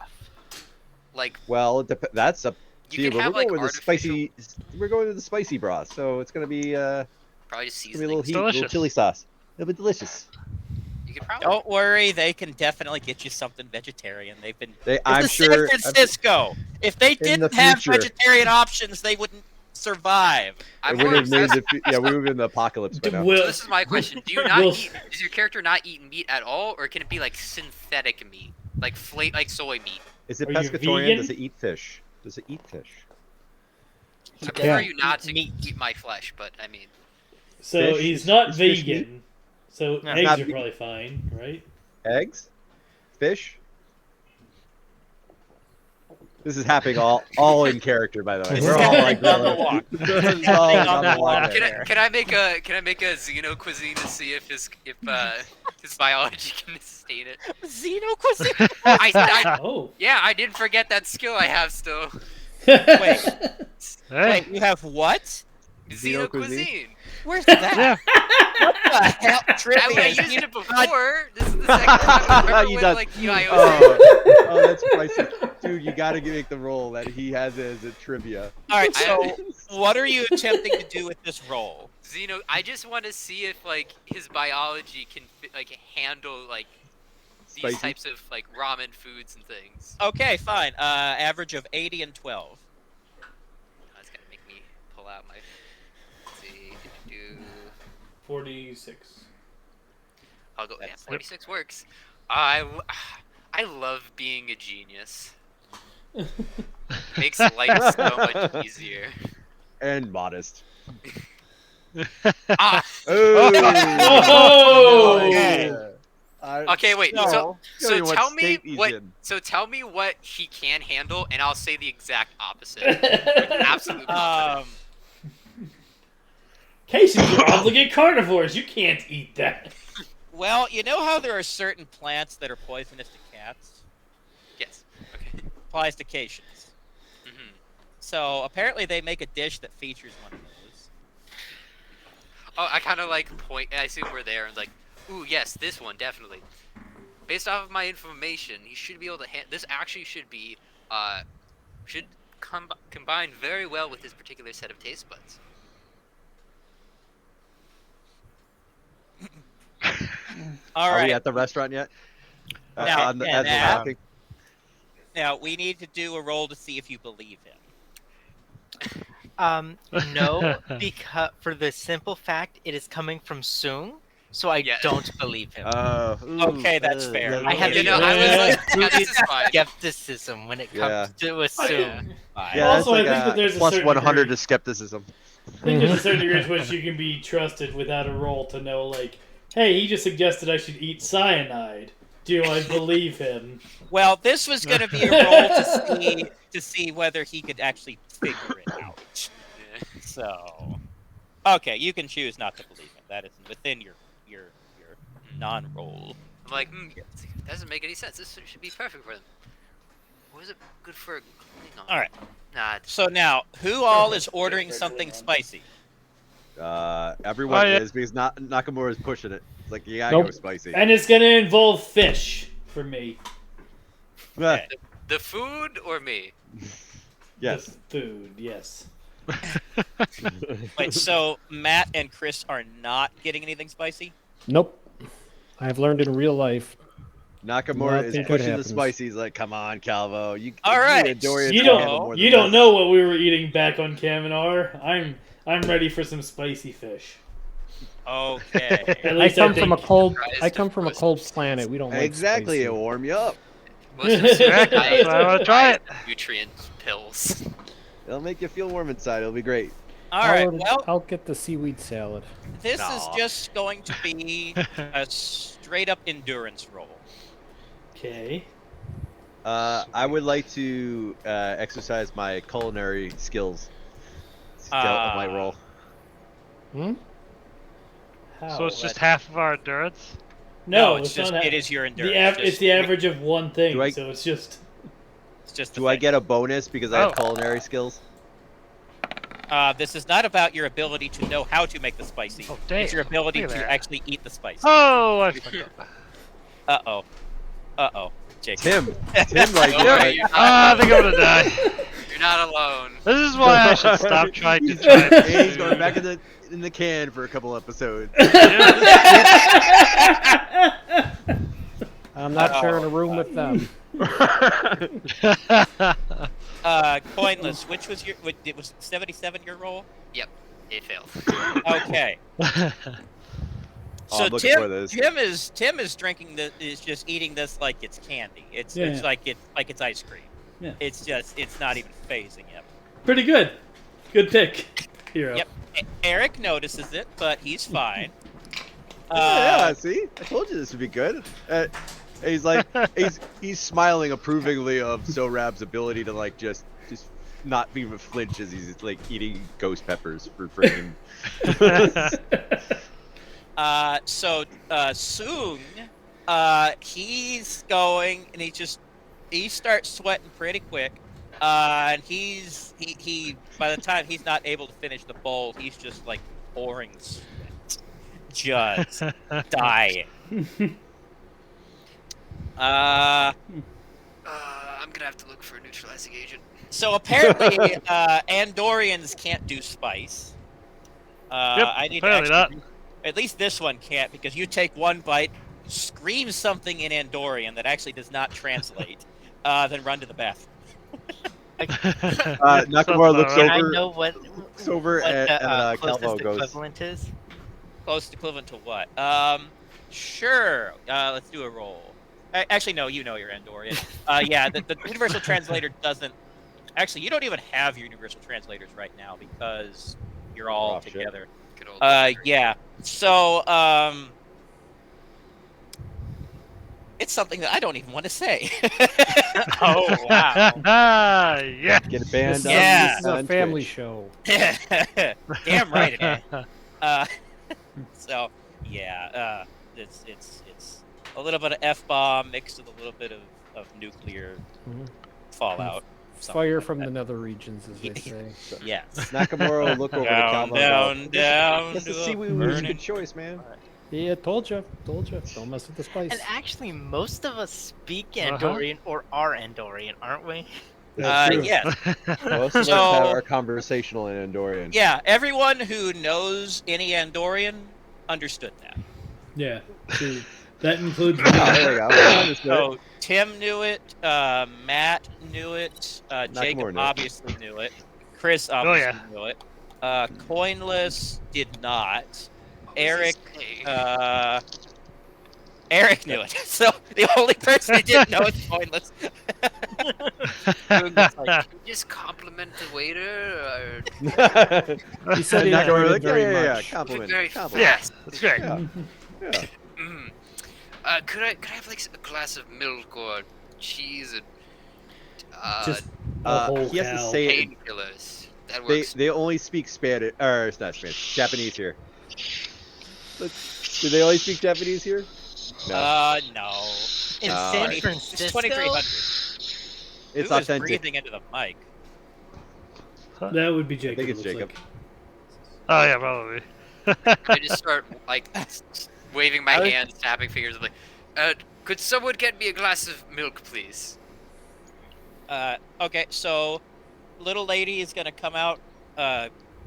like Well, that's up to you you. can But have we're like going with the artificial, spicy. We're going with the spicy broth, so it's gonna be probably just it's gonna be a little seasoning. heat, a little Delicious. chili sauce. It'll be delicious. You could probably Don't worry, they can definitely get you something vegetarian. They've been. I'm This is sure. San Francisco. If they In the didn't have future. vegetarian options, they wouldn't survive. I'm we more would have made impressed. we would have been the apocalypse by now. Will- So this is my question: Do you not Will- eat? Does your character not eat meat at all, or can it be like synthetic meat, like like soy meat? Is it Are you pescatarian? vegan? Does it eat fish? Does it eat fish? I Yeah. prefer you not to Meat. eat my flesh, but I mean, So Fish? he's not Is fish vegan. So No. eggs Not are vegan. probably fine, right? Eggs? Fish? This is happening all in character, by the way. We're all like On the walk. This is all On the on the walk. walk. can I make a xeno cuisine to see if his biology can sustain it? Xeno cuisine. I Oh. yeah, I didn't forget that skill I have still. Wait, Hey. wait, you have what? Xeno cuisine? cuisine. Where's that? Yeah. What the hell? I Trivia. used it before. This is the second time. I remember You when done- like UIO. Oh, that's priceless. Dude, you gotta make the roll that he has it as a trivia. All right, so what are you attempting to do with this roll? Xeno, I just want to see if like his biology can like handle like these Spicy? types of like ramen foods and things. Okay, fine. Average of 80 and 12. That's gonna make me pull out my. Let's see, do 46. I'll go. Yeah, That's- 46 works. I love being a genius. Makes life so much easier. And modest. Ah. Oh! Yeah. Okay, wait. So- So Tell me what tell me state he's what. in. So tell me what he can handle, and I'll say the exact opposite. Absolute confidence. Casey, you're obligate carnivores. You can't eat that. Well, you know how there are certain plants that are poisonous to cats? Yes. Okay. Applies to Cations. hmm So apparently they make a dish that features one of those. Oh, I kind of like point. I assume we're there, and like, ooh, yes, this one definitely. Based off of my information, he should be able to. This actually should be, should combine very well with his particular set of taste buds. All Are right. we at the restaurant yet? Now- as we're now- walking? Now we need to do a roll to see if you believe him. No, because for the simple fact it is coming from Soong, so I Yeah. don't believe him. Okay, that's fair. I have You know, I was like, yeah, this is fine. skepticism when it comes to a Soong. Fine. Yeah, Also, it's I like think that there's a plus certain 100 degree- to skepticism. I think there's a certain degree to which you can be trusted without a roll to know, like, hey, he just suggested I should eat cyanide. Do I believe him? Well, this was going to be a roll to see whether he could actually figure it out. Yeah. So, okay, you can choose not to believe him. That is within your non-roll. I'm like, it doesn't make any sense. This should be perfect for them. What is it good for? Klingon? All right. Nah. So now, who all is ordering something spicy? Everyone Oh, yeah. is because Nakamura is pushing it. It's like you gotta Nope. go spicy. And it's going to involve fish for me. Okay. The food or me? Yes. The food, yes. Wait, so Matt and Chris are not getting anything spicy? Nope. I have learned in real life Nakamura is Nothing good pushing the happens. spicy. He's like, "Come on, Calvo. You, All you right, Andorians You can handle more don't. than You don't this." know what we were eating back on Kaminar. I'm ready for some spicy fish. Okay. At I least come from a think. cold. Surprised I come from a most cold of planet. We don't like Exactly, spicy. it'll warm you up. Most of his Exactly, diet that's why I wanna is try it. nutrient pills. It'll make you feel warm inside. It'll be great. All right. Well, I'll get the seaweed salad. this is Aw. just going to be a straight up endurance roll. Okay. I would like to exercise my culinary skills. On my roll. Hmm. How? So it's just half of our endurance. No, it's just not it is your endurance. it's Just- the average of one thing, Do I- so it's just. It's just the Do I thing. get a bonus because I have Oh. culinary skills? This is not about your ability to know how to make the spicy. Oh, damn. It's your ability Look at to that. actually eat the spicy. Oh, I fucked up. Uh oh, Jake. Tim like Don't worry, you're Ah, I think I'm gonna die. You're not alone. This is why I should stop trying to try. Hey, he's going back in the can for a couple episodes. I'm not sharing a room with them. Coinless. Which was your? It was 77 your roll. It failed. Okay. Oh, So I'm looking for this. Tim is drinking this, is just eating this like it's candy. It's Yeah. like it's ice cream. Yeah. It's not even phasing him. Pretty good. Good pick. Hero. Yep. Eric notices it, but he's fine. Yeah, see, I told you this would be good. He's like, he's smiling approvingly of Sorab's ability to like just not even flinch as he's like eating ghost peppers for freaking. Soon, he's going and he starts sweating pretty quick. And he by the time he's not able to finish the bowl, he's just like pouring sweat, just dying. I'm gonna have to look for a neutralizing agent. So apparently, Andorians can't do spice. Yep, I need to apparently actually, at least this one can't, because you take one bite, scream something in Andorian that actually does not translate, then run to the bathroom. Nakamura looks Can I over, know what and the Calvo closest goes. equivalent is? Closest equivalent to what? Sure. Let's do a roll. Actually, no, you know your Andorian. Yeah, the universal translator doesn't. Actually, you don't even have your universal translators right now because you're all Rough shit. together. Good old Patrick. Yeah. So, it's something that I don't even want to say. Oh wow! Yeah. Get a band. This, Yeah. this is a on family Twitch. show. Damn right it is. So yeah, it's a little bit of F-bomb mixed with a little bit of nuclear Mhm. fallout. something Fire like from that. the nether regions, as they say. Yes. Nakamura will look over to Down, Calvo. down, and down. Guess the to a seaweed was a burning- good choice, man. Yeah, told you. Don't mess with the spice. And actually, most of us speak Uh-huh. Andorian or are Andorian, aren't we? That's true. Yes. Most of us So- are conversational in Andorian. Yeah, everyone who knows any Andorian understood that. Yeah. So that includes Oh, there we go. Understood. So Tim knew it, Matt knew it, Jacob knew it. obviously knew it, Chris obviously knew it, Coinless did not, Eric, Eric knew it. So the only person who didn't know is Coinless. Can you just compliment the waiter? Or... He said he And Nakamura enjoyed like, it very yeah, much. compliment. Very compliment. Yes, that's great. Yeah. Yeah. Mm. Could I have like a glass of milk or cheese and just a whole he has to cow. say it. painkillers? That They works. they only speak Spanish, or it's not Spanish, Japanese here. Do they only speak Japanese here? No, No. In Oh, San right. It's Francisco, 2300. it's Who is authentic. breathing into the mic? That would be Jacob. think it's it looks Jacob. like. Oh yeah, probably. I just start like waving my hands, snapping fingers, like, could someone get me a glass of milk, please? Okay, so little lady is gonna come out,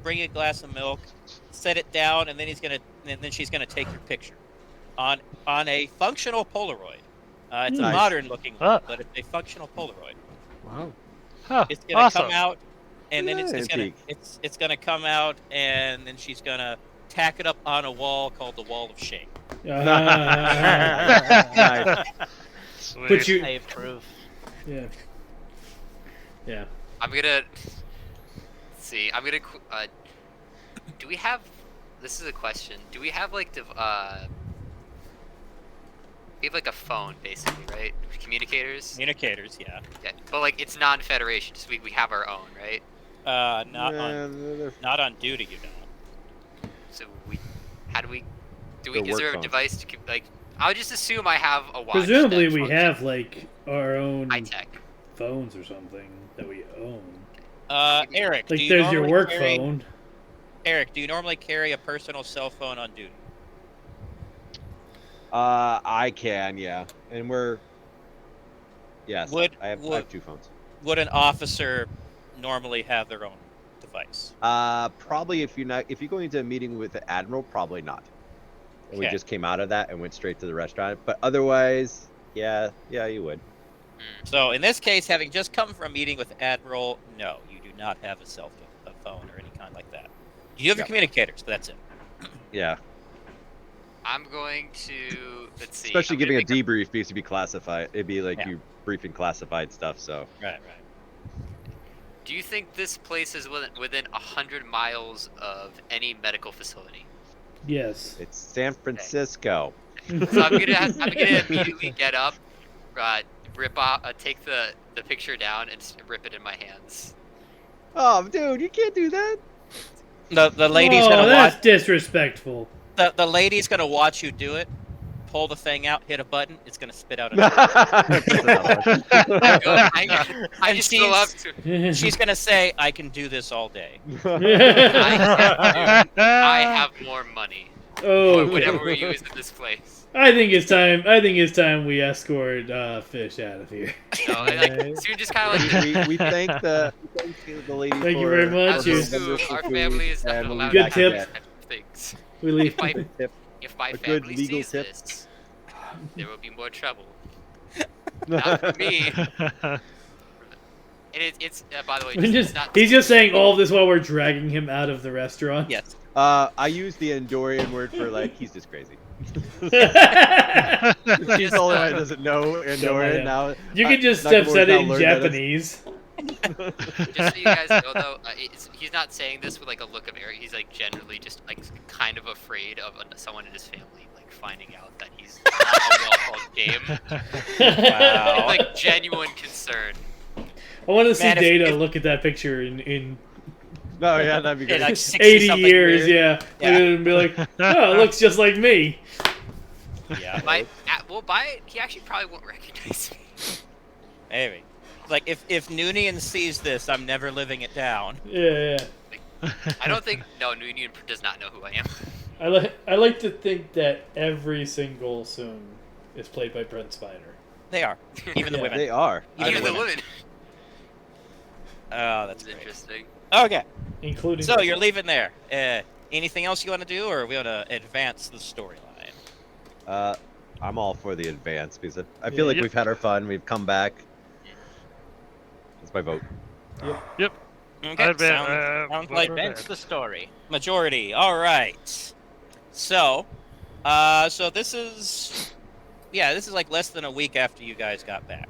bring a glass of milk, set it down, and then she's gonna take your picture on a functional Polaroid. It's a Nice. modern-looking one, but it's a functional Polaroid. Wow. Huh, It's gonna awesome. come out, and then Look at it's that gonna antique. it's gonna come out, and then she's gonna tack it up on a wall called the Wall of Shame. Nice. Sweet. But you, I approve. yeah, yeah. I'm gonna see. I'm gonna. Do we have? This is a question. Do we have like we have like a phone basically, right? Communicators. Communicators, yeah. Yeah, but like it's non-Federation. Just we have our own, right? Not on duty, you know. So how do we? They're Is there work a phones. device to like? I would just assume I have a watch. Presumably, that we functions have like our own high tech. phones or something that we own. Eric, do Like you there's your normally work carry, phone. Eric, do you normally carry a personal cell phone on duty? I can, yeah, and we're. Yes, I have 2 phones. Would an officer normally have their own device? Probably if you're going into a meeting with the admiral, probably not. And we Okay. just came out of that and went straight to the restaurant. But otherwise, yeah, you would. So in this case, having just come from a meeting with the admiral, no, you do not have a cell phone or any kind like that. You have your communicators, but that's it. Yeah. I'm going to see. Especially I'm giving a gonna make debrief because it'd be classified. It'd be like Yeah. you briefing classified stuff. So. Right. Do you think this place is within 100 miles of any medical facility? Yes. It's San Francisco. So I'm gonna immediately get up, rip off, take the picture down, and rip it in my hands. Oh, dude, you can't do that. The lady's Oh, gonna that's watch. disrespectful. The lady's gonna watch you do it. Pull the thing out, hit a button. It's gonna spit out. I just go up to. She's gonna say, "I can do this all day." I have more money. Oh, Or whatever we use in this place. I think it's time. We escort Fish out of here. So so just kind of like. we thank the lady. Thank you for- very much. As for You- a the Sioux, wonderful our food, family is not and we'll allowed be Good back to do tip. these again. types of things. We leave. If my A good family legal sees tip. this, there will be more trouble. Not for me. And it's by the way, it's not. He's just saying all this while we're dragging him out of the restaurant. Yes. I use the Andorian word for like he's just crazy. He's the only one that doesn't know Andorian now. You can just Nakamura's have said now it in learned that Japanese. Just so you guys know, though, he's not saying this with like a look of air. He's like generally just like kind of afraid of someone in his family like finding out that he's not a well-called game. Wow. Like genuine concern. I want to see Man, if- Data if- look at that picture in No, yeah, that'd be In good. like 60 80 something years, years. yeah. And be like, oh, it looks just like me. Yeah. We'll buy it. He actually probably won't recognize me. Maybe. Like if Noonian sees this, I'm never living it down. Yeah. I don't think Noonian does not know who I am. I like to think that every single Soon is played by Brent Spiner. They are. Even the Yeah. women. They are. Even the women. women. Oh, that's That's great. interesting. Okay. Including So you're leaving there. Anything else you want to do, or are we want to advance the storyline? I'm all for the advance because I feel like we've had our fun. We've come back. That's my vote. Yep. Okay. I'd advance- Sounds vote like for advance advance. the story. Majority. All right. So this is like less than a week after you guys got back.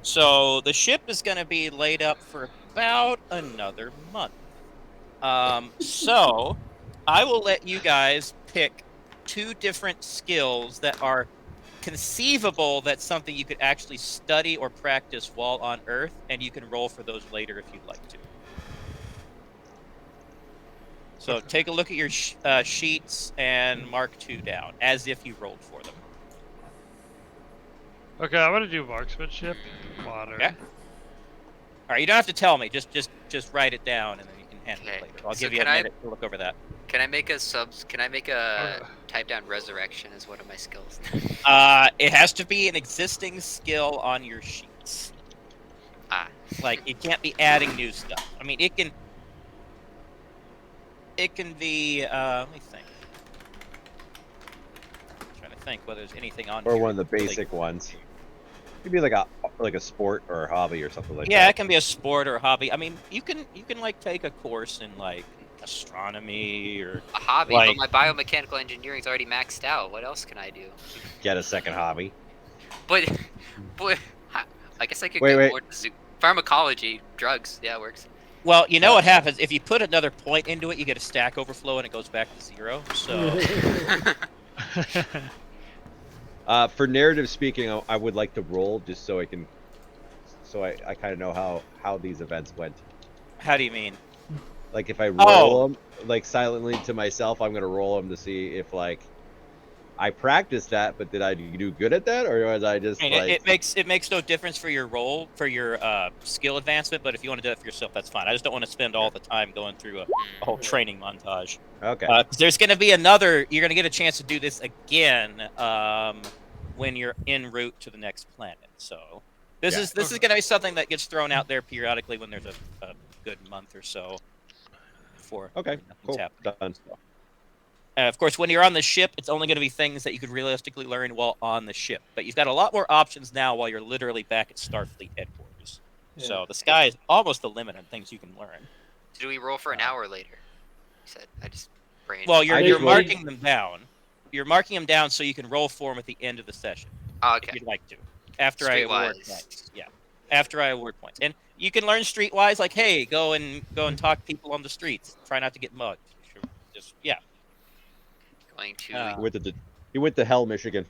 So the ship is going to be laid up for about another month. So I will let you guys pick 2 different skills that are conceivable that's something you could actually study or practice while on Earth, and you can roll for those later if you'd like to. So take a look at your sheets and mark 2 down, as if you rolled for them. Okay, I'm gonna do marksmanship. Water. Okay. All right, you don't have to tell me. Just write it down, and then you can handle it Okay. later. I'll So give you a can I- minute to look over that. Can I make a type down resurrection as one of my skills? It has to be an existing skill on your sheets. Ah. Like, it can't be adding new stuff. I mean, it can be, let me think. I'm trying to think whether there's anything on Or here one of the really- basic ones. Maybe like a sport or a hobby or something like Yeah, that. it can be a sport or a hobby. I mean, you can like take a course in like astronomy or A hobby, like. but my biomechanical engineering's already maxed out. What else can I do? Get a second hobby. But, but I guess I could Wait, get wait. more to pharmacology, drugs. Yeah, it works. Well, you know what happens if you put another point into it, you get a stack overflow and it goes back to 0. So For narrative speaking, I would like to roll just so I can, I kind of know how these events went. how do you mean? Like if I roll them like silently to myself, I'm gonna roll them to see if like I practiced that, but did I do good at that, or was I just I mean, like? it makes no difference for your role for your skill advancement, but if you want to do it for yourself, that's fine. I just don't want to spend all the time going through a whole training montage. Okay. 'Cause there's going to be another. You're going to get a chance to do this again when you're en route to the next planet. So this is going to be something that gets thrown out there periodically when there's a good month or so before. Okay. Cool. Happening. Done. So. Of course, when you're on the ship, it's only going to be things that you could realistically learn while on the ship. But you've got a lot more options now while you're literally back at Starfleet headquarters. Yeah. So the sky is almost the limit on things you can learn. Do we roll for an hour later? You said I just brain. Well, you're marking them down. You're marking them down so you can roll for them at the end of the session. Oh, okay. If you'd like to. After I award points. Yeah. After I award points. And you can learn streetwise, like, hey, go and talk to people on the streets. Try not to get mugged. Just Going to he went to Hell, Michigan.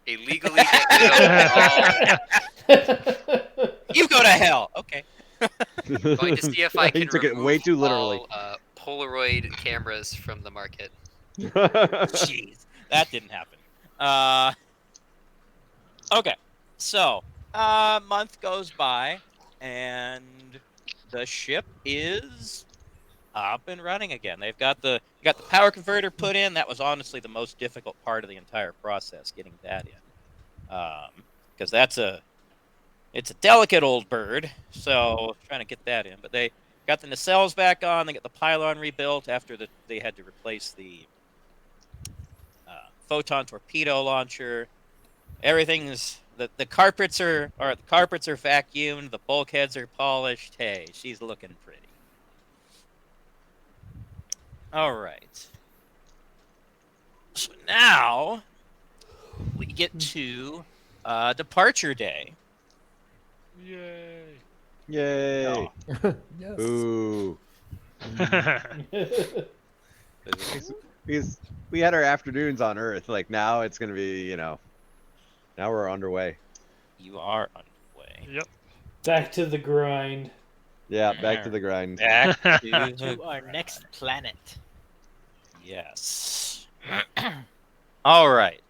Illegally get rid of You go to hell. Okay. Going to see if I can he took it way too literally. all Polaroid cameras from the market. Jeez, that didn't happen. Okay, so month goes by, and the ship is up and running again. They've got the power converter put in. That was honestly the most difficult part of the entire process, getting that in, because it's a delicate old bird. So trying to get that in, but they got the nacelles back on. They got the pylon rebuilt after they had to replace the photon torpedo launcher. Everything's the carpets are vacuumed. The bulkheads are polished. Hey, she's looking pretty. All right. So now we get to departure day. Yay! Yay! Oh. Yes. Ooh. Because we had our afternoons on Earth. Like now it's gonna be, now we're underway. You are underway. Yep. Back to the grind. Yeah, back to the grind. Back To our next planet. Yes. All right.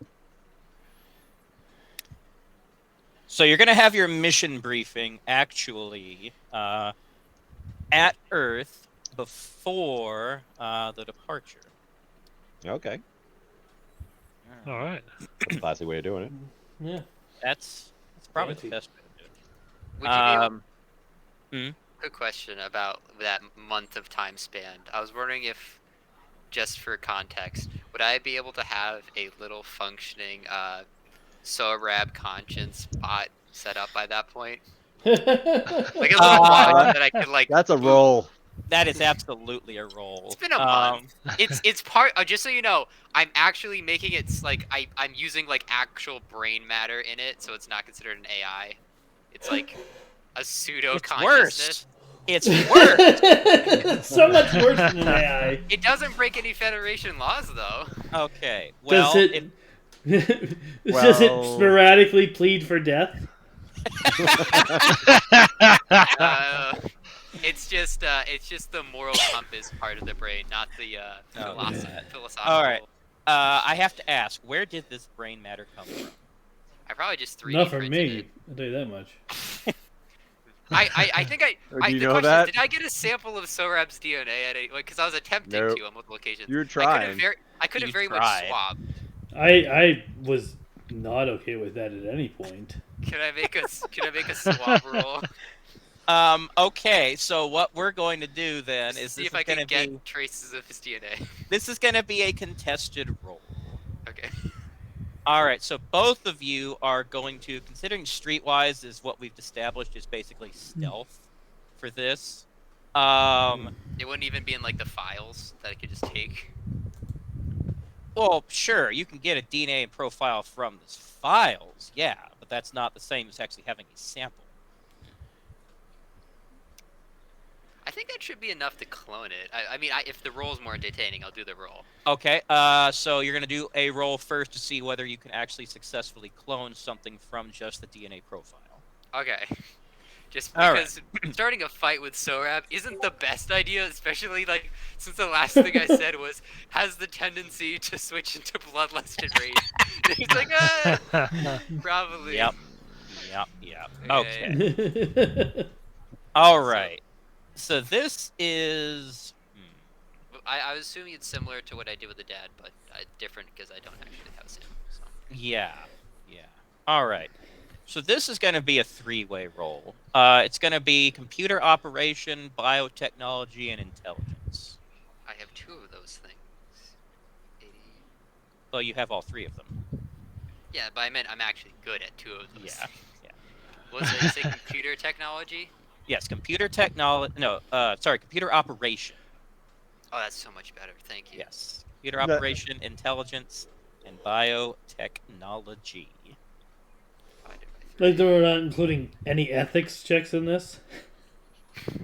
So you're going to have your mission briefing actually at Earth before the departure. Okay. All right. That's a classy way of doing it. Yeah. That's probably Fancy. the best way to do it. Would you be hmm? Quick question about that month of time span. I was wondering if, just for context, would I be able to have a little functioning SORAB conscience bot set up by that point? Like a little bot that I could like. That's a roll. That is absolutely a roll. It's been a month. It's part. Just so you know, I'm actually making it like I'm using like actual brain matter in it, so it's not considered an AI. It's like a pseudo consciousness. It's worse. It's so much worse than an AI. It doesn't break any Federation laws, though. Okay. Well, Does it? Does it sporadically plead for death? It's just the moral compass part of the brain, not the philosophical. All right. I have to ask, where did this brain matter come from? I probably just 3D Not from printed me. it. I'll tell you that much. I think Do the you know question that? is, did I get a sample of SORAB's DNA at because I was attempting Nope. to on multiple occasions. You were trying. I could have You very much tried. swapped. I was not okay with that at any point. Can I make a swap roll? Okay, so what we're going to do then is See this if I is going can to get be traces of his DNA. this is going to be a contested roll. Okay. All right, so both of you are going to, considering streetwise is what we've established is basically stealth for this. It wouldn't even be in like the files that I could just take. Well, sure, you can get a DNA profile from these files, yeah, but that's not the same as actually having a sample. I think that should be enough to clone it. I mean, if the roll's more entertaining, I'll do the roll. Okay, so you're going to do a roll first to see whether you can actually successfully clone something from just the DNA profile. Okay. Just All because starting a fight with Sorab isn't the best idea, especially like since the last thing I said was has the tendency to switch into bloodlust and rage. He's like, probably. Yep. Okay. Okay. All right. So this is. I was assuming it's similar to what I did with the dad, but different because I don't actually have Sam. So. Yeah. All right. So this is going to be a three-way roll. It's going to be computer operation, biotechnology, and intelligence. I have 2 of those things. 80. Well, you have all 3 of them. Yeah, but I meant I'm actually good at 2 of those. Yeah. Was it say computer technology? Yes, computer technology. No, sorry, computer operation. Oh, that's so much better. Thank you. Yes, computer operation, intelligence, and biotechnology. Like, we're not including any ethics checks in this?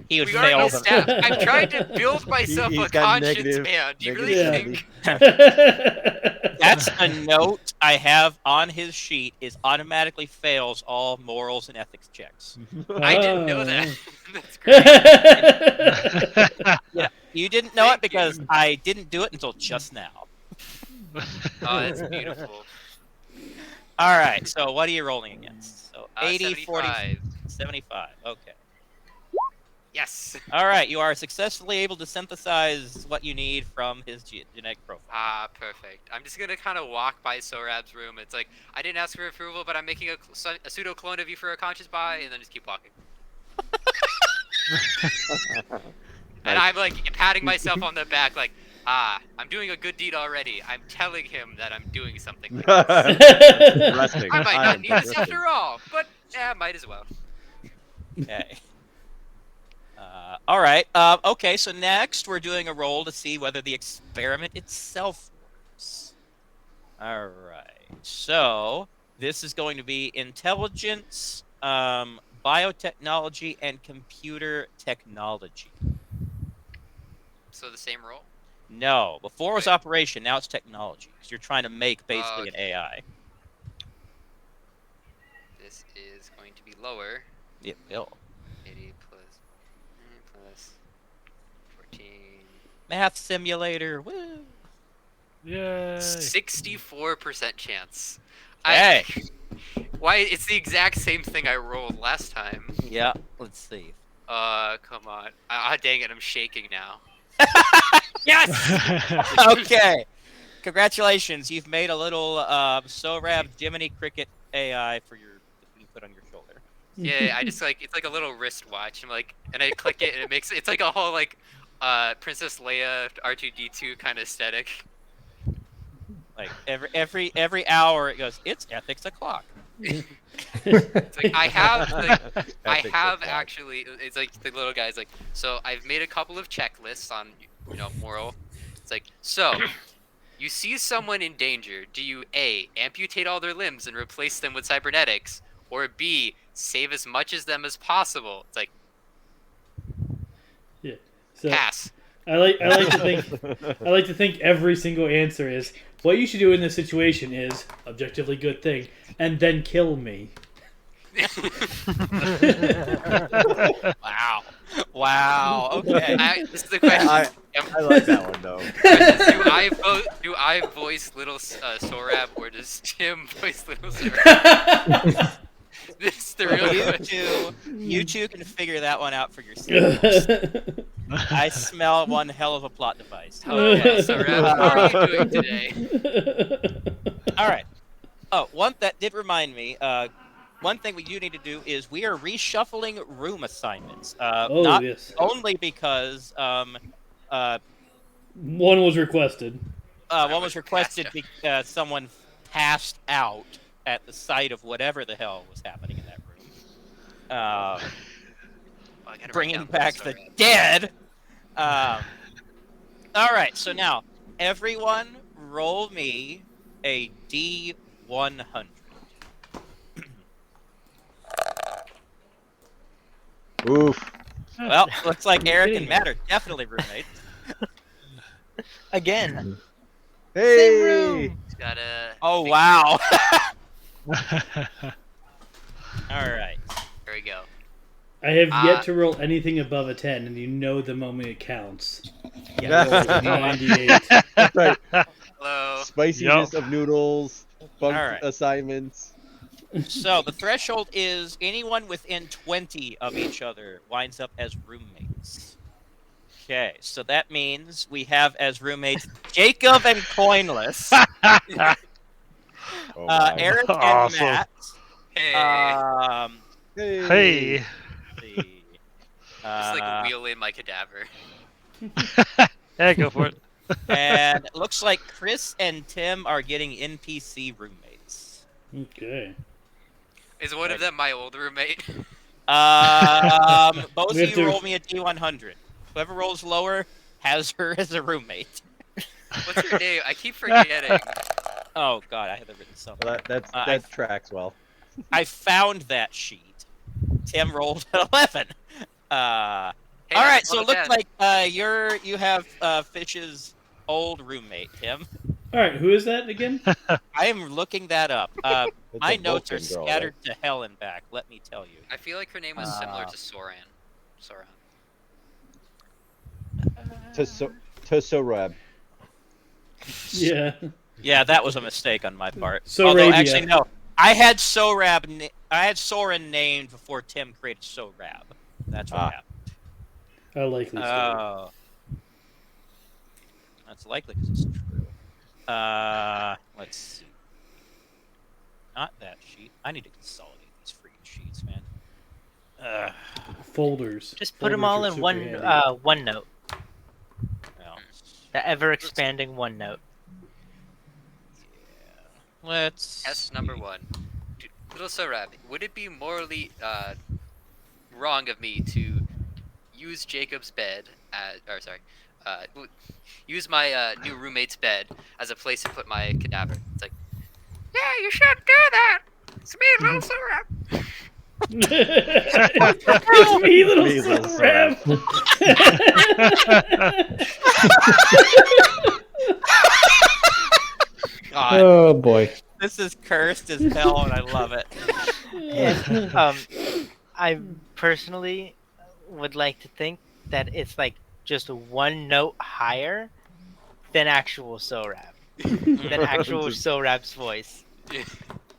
He would We fail already them. established. I'm trying to build myself He's a got conscience, negative- man. Do you really negative think? That's a note I have on his sheet. Is automatically fails all morals and ethics checks. I didn't know that. That's great. Yeah, you didn't know it Thank you. because I didn't do it until just now. Oh, that's beautiful. All right, so what are you rolling against? So 80, 40, 75. 75. Okay. Yes. All right, you are successfully able to synthesize what you need from his genetic profile. Ah, perfect. I'm just gonna kind of walk by Sorab's room. It's like I didn't ask for approval, but I'm making a pseudo clone of you for a conscious buy, and then just keep walking. And I'm like patting myself on the back, like, I'm doing a good deed already. I'm telling him that I'm doing something. Like this. Resting. I might I not am need this resting. after all, but yeah, might as well. Okay. All right. Okay, so next we're doing a roll to see whether the experiment itself works. All right. So this is going to be intelligence, biotechnology, and computer technology. So the same roll. No, before it was Right. operation, now it's technology. Because you're trying to make basically an Okay. AI. This is going to be lower. It will. 80 plus 14. Math simulator. Woo. Yay! 64% chance. Hey. Why? It's the exact same thing I rolled last time. Yeah. Let's see. Come on. Dang it, I'm shaking now. Yes! Okay. Congratulations. You've made a little SORAB Jiminy Cricket AI for your that you put on your shoulder. Yeah, I just like it's like a little wristwatch. I'm like, and I click it, and it's like a whole like Princess Leia R2D2 kind of aesthetic. Like every hour it goes, it's ethics o'clock. It's like I have like I Ethics have o'clock. actually. It's like the little guy's like. So I've made a couple of checklists on moral. It's like so. You see someone in danger. Do you A, amputate all their limbs and replace them with cybernetics, or B, save as much as them as possible? It's like Yeah. So pass. I like to think every single answer is what you should do in this situation is objectively good thing, and then kill me. Wow. Okay. This is the question. I like that one though. Do I voice little Sorab, or does Tim voice little Sorab? This is the real question. You two can figure that one out for yourselves. I smell one hell of a plot device. Okay, Sorab, how are you doing today? All right. Oh, that did remind me. One thing we do need to do is we are reshuffling room assignments. Not Yes. only because One was requested. one was requested because someone passed out at the sight of whatever the hell was happening in that room. I gotta write Bringing down back Little the Sorab. dead. All right, so now everyone roll me a D100. Oof. Well, looks like You're Eric kidding and me. Matt are definitely roommates. Again. Hey. Same room. Just gotta. Oh, make wow. Oh, All right. sure- There we go. I have yet to roll anything above a 10, and you know the moment it counts. Yeah. I rolled a 98. Right. Hello. Spiciness of noodles, bunk All right. assignments. So the threshold is anyone within 20 of each other winds up as roommates. Okay, so that means we have as roommates Jacob and Coinless, Oh my. Eric and Awesome. Matt. Hey. Hey. Let's see. Just like wheel in my cadaver. Yeah, go for it. And it looks like Chris and Tim are getting NPC roommates. Okay. Is one of them my old roommate? Both We of have you to- roll me a D100. Whoever rolls lower has her as a roommate. What's her name? I keep forgetting. Oh God, I have it written somewhere. Well, that tracks well. I found that sheet. Tim rolled an 11. Hey, All I right, so it rolled looks 10. like you have Fish's old roommate, Tim. All right, who is that again? I am looking that up. It's My a notes are Vulcan girl, scattered to hell and back. Let me tell you. I feel like her name was similar to Soran. Soran. Right? Tosorab. Yeah. Yeah, that was a mistake on my part. Sorabia. Although actually no, I had Soren named before Tim created Sorab. That's what happened. A likely story. Oh, that's likely because it's true. Let's see. Not that sheet. I need to consolidate these freaking sheets, man. Folders. Just put them Folders all are in super one handy. OneNote. Well, The ever-expanding OneNote. let's. S number 1. Little Sorab, would it be morally wrong of me to use Jacob's bed use my new roommate's bed as a place to put my cadaver? It's like, yeah, you shouldn't do that. It's me, Little Sorab. It's me, little Me, little Sorab. God, Oh boy. this is cursed as hell, and I love it. I personally would like to think that it's like just one note higher than actual Sorab. Than actual Sorab's voice.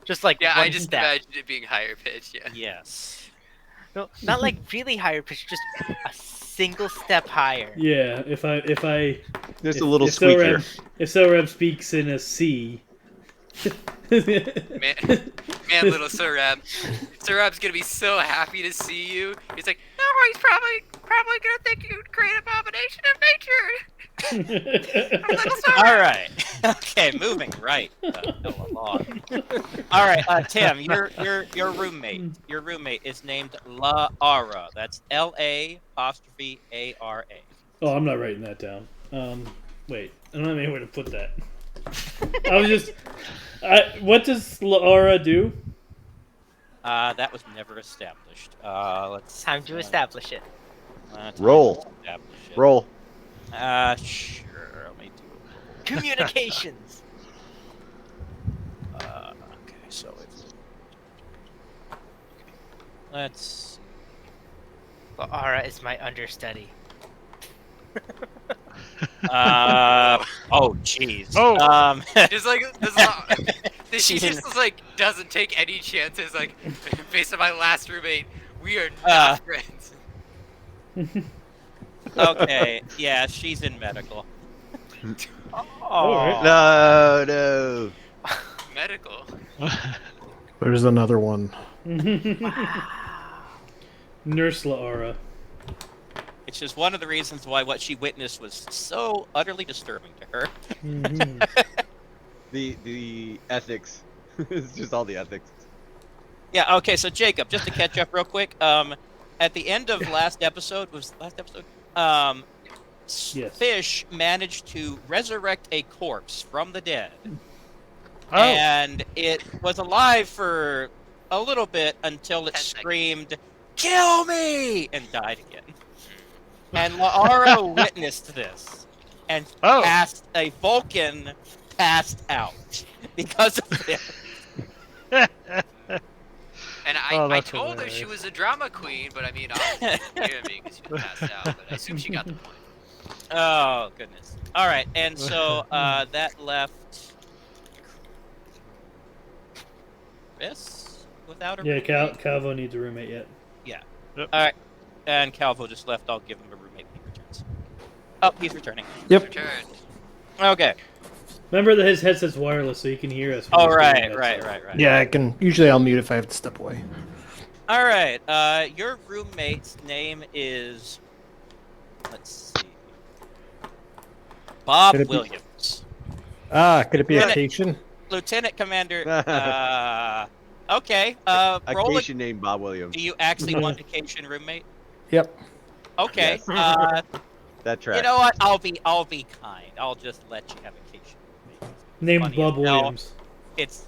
Just like Yeah, one I just step. imagined it being higher pitched. Yeah. Yes. No, not like really higher pitch, just a single step higher. Yeah, if I Just if, a little if squeaker. If Sorab speaks in a C. Man, Little Sorab. Sorab's gonna be so happy to see you. He's like, no, he's probably gonna think you create abomination of nature. Little Sorab. All right. Okay, moving right along. All right, Tim, your roommate. Your roommate is named La Ara. That's LA''ARA. Oh, I'm not writing that down. Wait, I don't have anywhere to put that. I was just. What does Laura do? That was never established. Let's. Time to establish it. Roll. Establish it. Roll. Sure. Let me do it. Communications. Okay, so it's. Let's. Laura is my understudy. Oh, jeez. Oh. Just like she just like doesn't take any chances. Like based on my last roommate, we are not friends. Okay, yeah, she's in medical. Alright. No. Medical. There's another one. Nurse Laura. Which is one of the reasons why what she witnessed was so utterly disturbing to her. the ethics. It's just all the ethics. Yeah. Okay. So Jacob, just to catch up real quick. At the end of last episode, Yes. Fish managed to resurrect a corpse from the dead, Oh, and it was alive for a little bit until it 10 seconds. screamed, "Kill me!" and died again. And Laura witnessed this and Oh. a Vulcan passed out because of this. And Oh, I that's told her she hilarious. was a drama queen, but I mean, obviously she didn't hear me because she was passed out. But I assume she got the point. Oh goodness! All right, and so that left Chris without a Yeah, roommate. Calvo needs a roommate yet. Yeah. Yep. All right, and Calvo just left. I'll give him a roommate when he returns. Oh, he's returning. Yep. Returned. Okay. Remember that his headset's wireless, so he can hear us. when Oh we're right. doing that, so- Yeah, I can. Usually, I'll mute if I have to step away. All right. Your roommate's name is. Let's see. Bob Could it be- Williams. Could it be Lieutenant- Acacian? Lieutenant Commander. Okay. Roll a. Occasion named Bob Williams. Do you actually want a Cation roommate? Yep. Okay. Yes. That tracks. You know what? I'll be kind. I'll just let you have a Cation roommate. Named Funny Bob as hell. Williams. It's.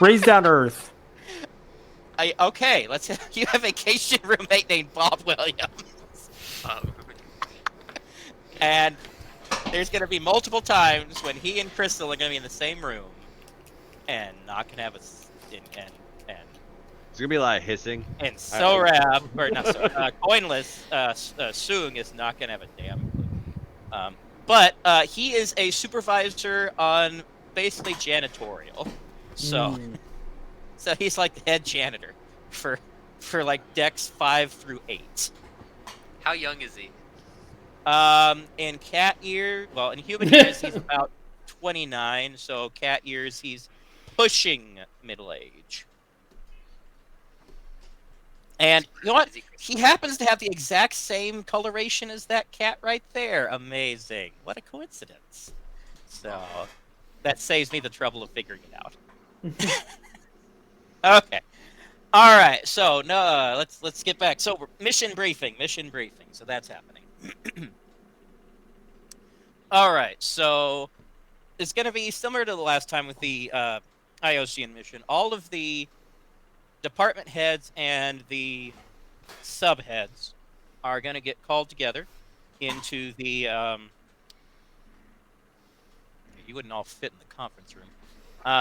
Raised down to earth. Okay. You have a Cation roommate named Bob Williams. And there's going to be multiple times when he and Crystal are going to be in the same room and not going to have There's gonna be a lot of hissing. and Sorab, or not Sorab, Coinless, Soong is not going to have a damn clue. But he is a supervisor on basically janitorial. So so he's like the head janitor for like decks 5 through 8. How young is he? In cat year, well, in human years, he's about 29. So cat years, he's pushing middle age. And you know what? Is he He happens to have the exact same coloration as that cat right there. Amazing. What a coincidence. So that saves me the trouble of figuring it out. Okay. All right. So no, let's get back. So mission briefing. So that's happening. All right. So it's going to be similar to the last time with the IOCN mission. All of the department heads and the subheads are going to get called together into the. You wouldn't all fit in the conference room.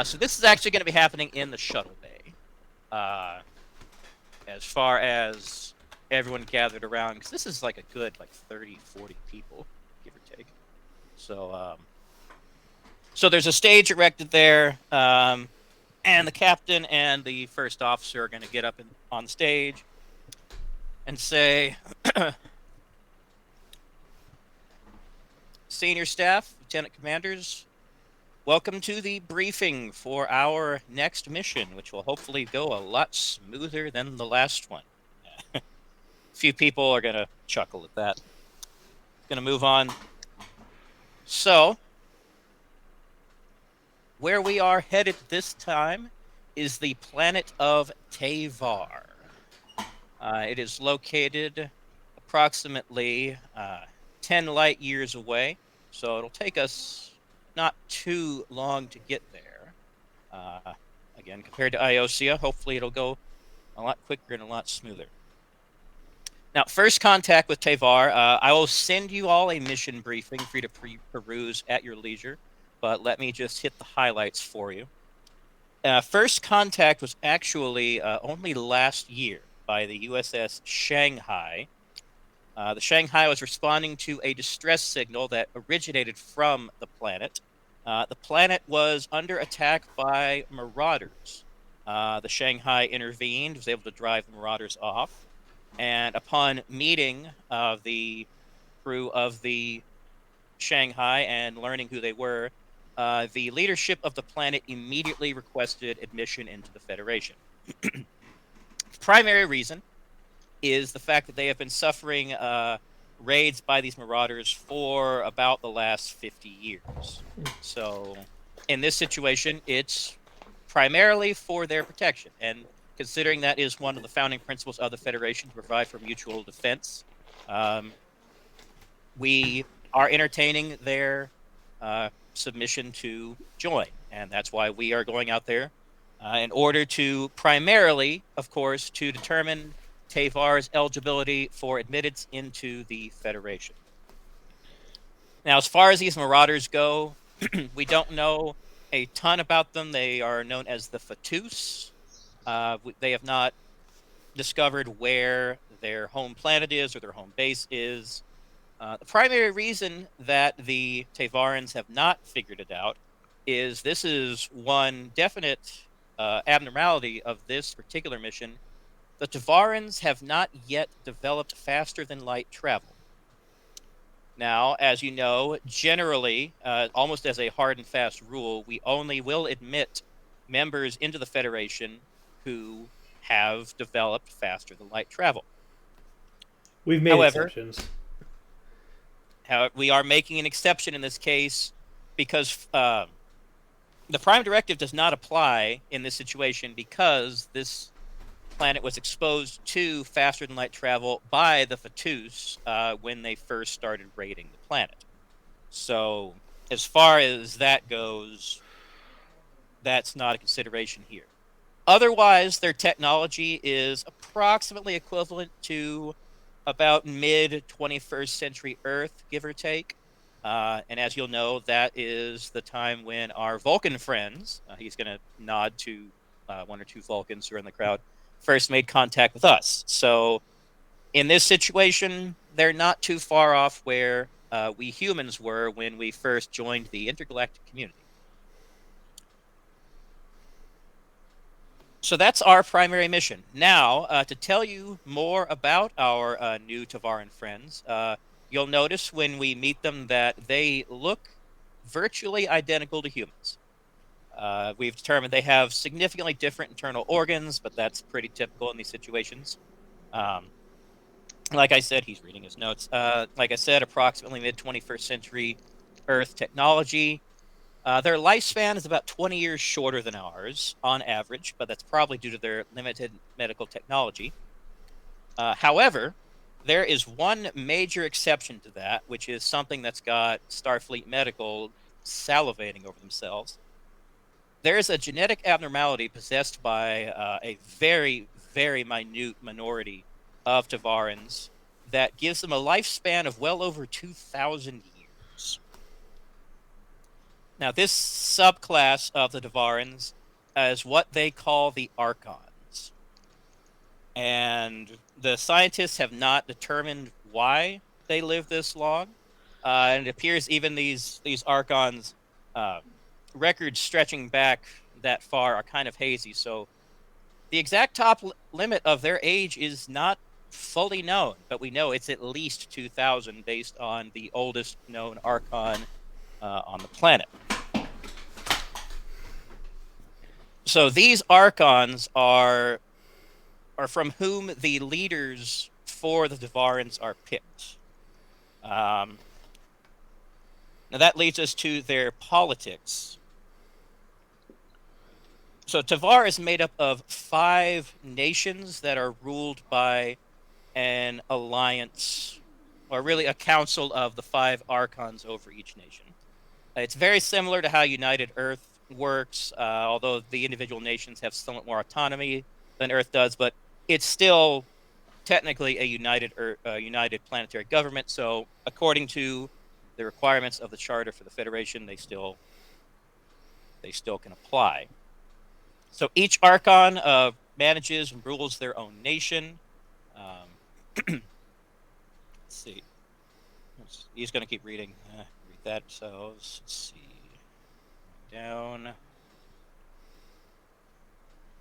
So this is actually going to be happening in the shuttle bay. As far as everyone gathered around, because this is like a good 30, 40 people, give or take. So, so there's a stage erected there. And the captain and the first officer are going to get up on stage and say, "Senior staff, lieutenant commanders, welcome to the briefing for our next mission, which will hopefully go a lot smoother than the last one." A few people are going to chuckle at that. Going to move on. So, where we are headed this time is the planet of Tevar. It is located approximately 10 light years away, so it'll take us not too long to get there. Again, compared to Iosia, hopefully it'll go a lot quicker and a lot smoother. Now, first contact with Tevar, I will send you all a mission briefing for you to peruse at your leisure. But let me just hit the highlights for you. First contact was actually only last year by the USS Shanghai. The Shanghai was responding to a distress signal that originated from the planet. The planet was under attack by marauders. The Shanghai intervened, was able to drive the marauders off. And upon meeting the crew of the Shanghai and learning who they were, the leadership of the planet immediately requested admission into the Federation. The primary reason is the fact that they have been suffering raids by these marauders for about the last 50 years. So in this situation, it's primarily for their protection. And considering that is one of the founding principles of the Federation to provide for mutual defense, we are entertaining their submission to join. And that's why we are going out there in order to primarily, of course, to determine Tavar's eligibility for admittance into the Federation. Now, as far as these marauders go, we don't know a ton about them. They are known as the Fatus. They have not discovered where their home planet is or their home base is. The primary reason that the Tavarans have not figured it out is this is one definite abnormality of this particular mission. The Tavarans have not yet developed faster than light travel. Now, as you know, generally, almost as a hard and fast rule, we only will admit members into the Federation who have developed faster than light travel. We've made However, exceptions. We are making an exception in this case because the Prime Directive does not apply in this situation because this planet was exposed to faster than light travel by the Fatus when they first started raiding the planet. So, as far as that goes, that's not a consideration here. Otherwise, their technology is approximately equivalent to about mid-21st century Earth, give or take. And as you'll know, that is the time when our Vulcan friends, he's going to nod to one or two Vulcans who are in the crowd, first made contact with us. So in this situation, they're not too far off where we humans were when we first joined the intergalactic community. So that's our primary mission. Now, to tell you more about our new Tavaran friends, you'll notice when we meet them that they look virtually identical to humans. We've determined they have significantly different internal organs, but that's pretty typical in these situations. Like I said, he's reading his notes. Like I said, approximately mid-21st century Earth technology. Their lifespan is about 20 years shorter than ours on average, but that's probably due to their limited medical technology. However, there is one major exception to that, which is something that's got Starfleet Medical salivating over themselves. There is a genetic abnormality possessed by a very, very minute minority of Tavarans that gives them a lifespan of well over 2,000 years. Now, this subclass of the Tavarans is what they call the Archons. And the scientists have not determined why they live this long. And it appears even these Archons, records stretching back that far are kind of hazy. So the exact top limit of their age is not fully known, but we know it's at least 2,000 based on the oldest known Archon on the planet. So these Archons are from whom the leaders for the Tavarans are picked. Now that leads us to their politics. So Tavar is made up of 5 nations that are ruled by an alliance, or really a council of the 5 Archons over each nation. It's very similar to how United Earth works, although the individual nations have somewhat more autonomy than Earth does, but it's still technically a united planetary government. So according to the requirements of the charter for the Federation, they still can apply. So each Archon manages and rules their own nation. Let's see. He's going to keep reading. Read that. So let's see. Down.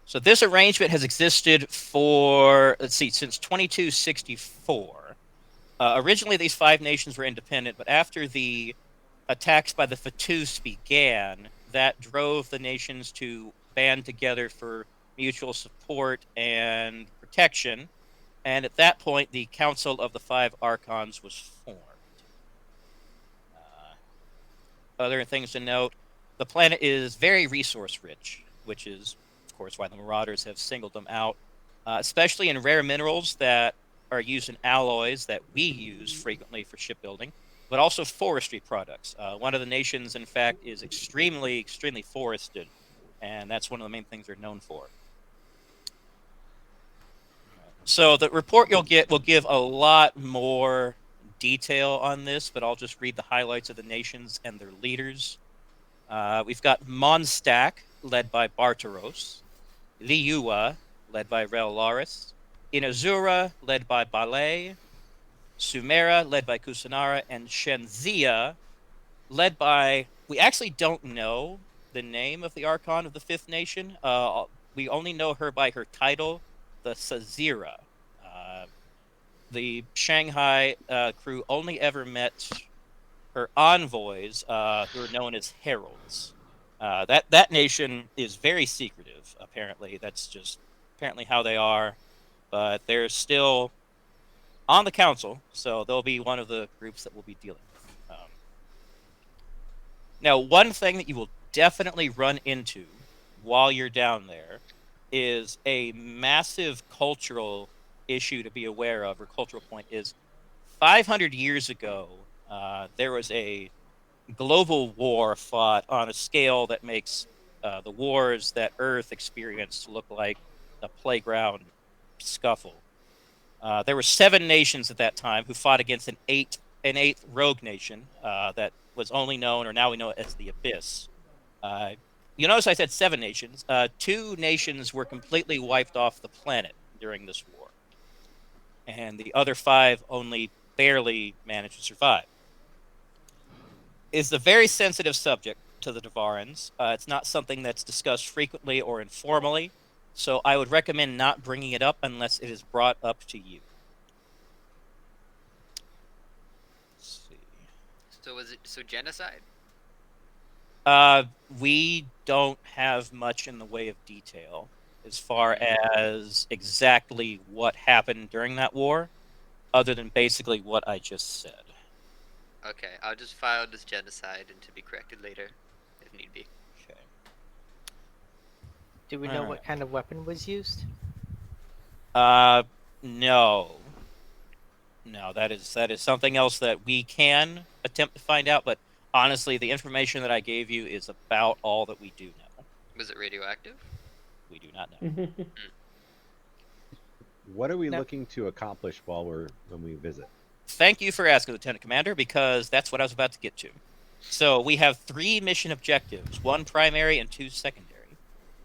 So this arrangement has existed for, since 2264. Originally, these 5 nations were independent, but after the attacks by the Fatus began, that drove the nations to band together for mutual support and protection. And at that point, the Council of the 5 Archons was formed. Other things to note, The planet is very resource rich, which is, of course, why the Marauders have singled them out, especially in rare minerals that are used in alloys that we use frequently for shipbuilding, but also forestry products. One of the nations, in fact, is extremely, extremely forested, and that's one of the main things they're known for. So the report you'll get will give a lot more detail on this, but I'll just read the highlights of the nations and their leaders. We've got Mondstack, led by Bartaros, Liua, led by Relalaris, Inazura, led by Balay, Sumera, led by Kusanara, and Shenzia, led by... We actually don't know the name of the Archon of the Fifth Nation. We only know her by her title, the Sazira. The Shanghai crew only ever met her envoys, who are known as heralds. That nation is very secretive, apparently. That's just apparently how they are. But they're still on the council, so they'll be one of the groups that we'll be dealing with. Now, one thing that you will definitely run into while you're down there is a massive cultural issue to be aware of, or cultural point is 500 years ago, there was a global war fought on a scale that makes the wars that Earth experienced look like a playground scuffle. There were 7 nations at that time who fought against an eighth rogue nation that was only known, or now we know it as the Abyss. You notice I said 7 nations. 2 nations were completely wiped off the planet during this war, and the other 5 only barely managed to survive. It's a very sensitive subject to the Devarans. It's not something that's discussed frequently or informally, so I would recommend not bringing it up unless it is brought up to you. Let's see. So was it genocide? We don't have much in the way of detail as far as exactly what happened during that war, other than basically what I just said. Okay, I'll just file it as genocide and to be corrected later, if need be. Okay. Do we know what kind of weapon was used? No. No, that is something else that we can attempt to find out, but honestly, the information that I gave you is about all that we do know. Was it radioactive? We do not know. What are we looking to accomplish when we visit? Thank you for asking, Lieutenant Commander, because that's what I was about to get to. So we have 3 mission objectives, 1 primary and 2 secondary.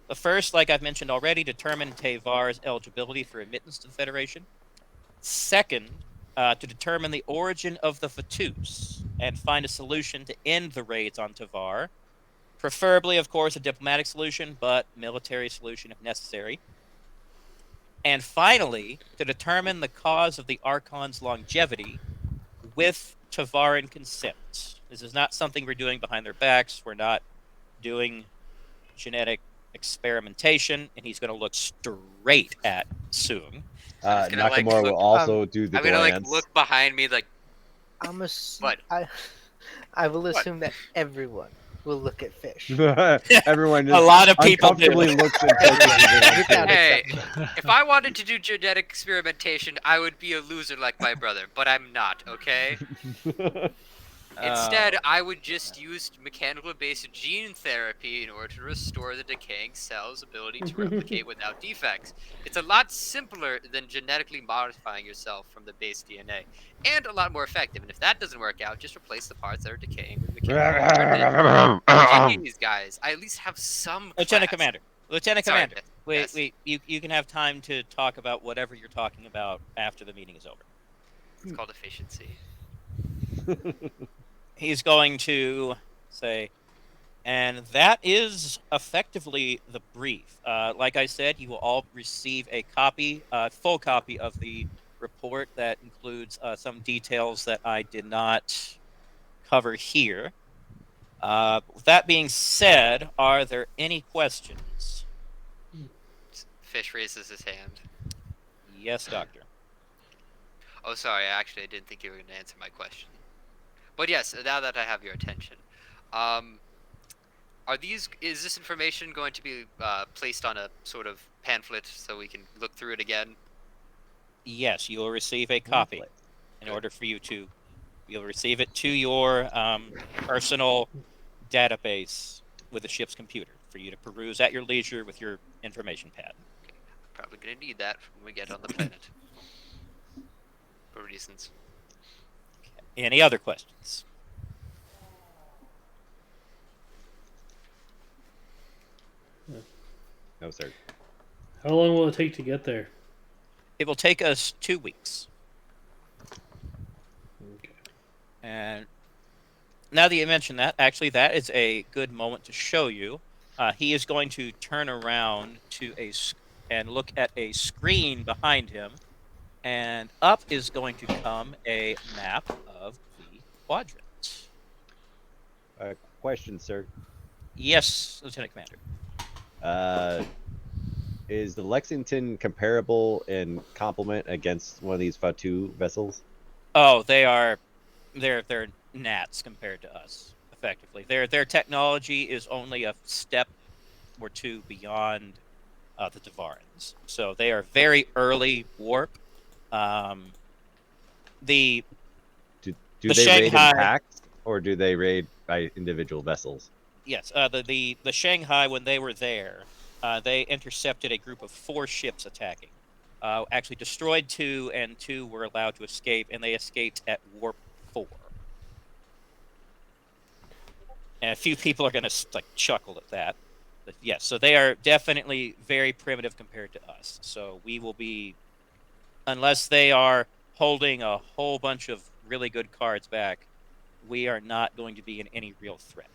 The first, like I've mentioned already, determine Tevar's eligibility for admittance to the Federation. Second, to determine the origin of the Fatus and find a solution to end the raids on Tevar. Preferably, of course, a diplomatic solution, but military solution if necessary. And finally, to determine the cause of the Archon's longevity with Tevaran consent. This is not something we're doing behind their backs. We're not doing genetic experimentation, and he's going to look straight at Soong. Nakamura will also do the I'm gonna glance. look behind me like. What? I will assume that everyone will look at fish. Everyone A lot of people uncomfortably do. looks and focuses. Hey, if I wanted to do genetic experimentation, I would be a loser like my brother, but I'm not, okay? Instead, I would just use mechanical-based gene therapy in order to restore the decaying cell's ability to replicate without defects. It's a lot simpler than genetically modifying yourself from the base DNA, and a lot more effective. And if that doesn't work out, just replace the parts that are decaying with mechanical. Jeez, guys, I at least have some. Lieutenant class. Commander. Lieutenant Sorry, Commander. yes. Wait. You can have time to talk about whatever you're talking about after the meeting is over. It's called efficiency. He's going to say, and that is effectively the brief. Like I said, you will all receive a copy, full copy of the report that includes some details that I did not cover here. With that being said, are there any questions? Fish raises his hand. Yes, Doctor. Oh, sorry. Actually, I didn't think you were going to answer my question. But yes, now that I have your attention, Is this information going to be placed on a sort of pamphlet so we can look through it again? Yes, you will receive a copy in order for you to. You'll receive it to your personal database with the ship's computer for you to peruse at your leisure with your information pad. Probably gonna need that when we get on the planet. For reasons. Any other questions? No, sir. How long will it take to get there? It will take us 2 weeks. Okay. And now that you mention that, actually, that is a good moment to show you. He is going to turn around and look at a screen behind him, and up is going to come a map of the quadrant. Question, sir. Yes, Lieutenant Commander. Is the Lexington comparable in complement against one of these Fatu vessels? Oh, they're gnats compared to us, effectively. Their technology is only a step or two beyond the Devarans. So they are very early warp. The Do The they raid in Shanghai- packs, or do they raid by individual vessels? Yes, the Shanghai, when they were there, they intercepted a group of 4 ships attacking. Actually destroyed 2, and 2 were allowed to escape, and they escaped at warp 4. And a few people are going to like chuckle at that. But yes, so they are definitely very primitive compared to us. So we will be, unless they are holding a whole bunch of really good cards back, we are not going to be in any real threat.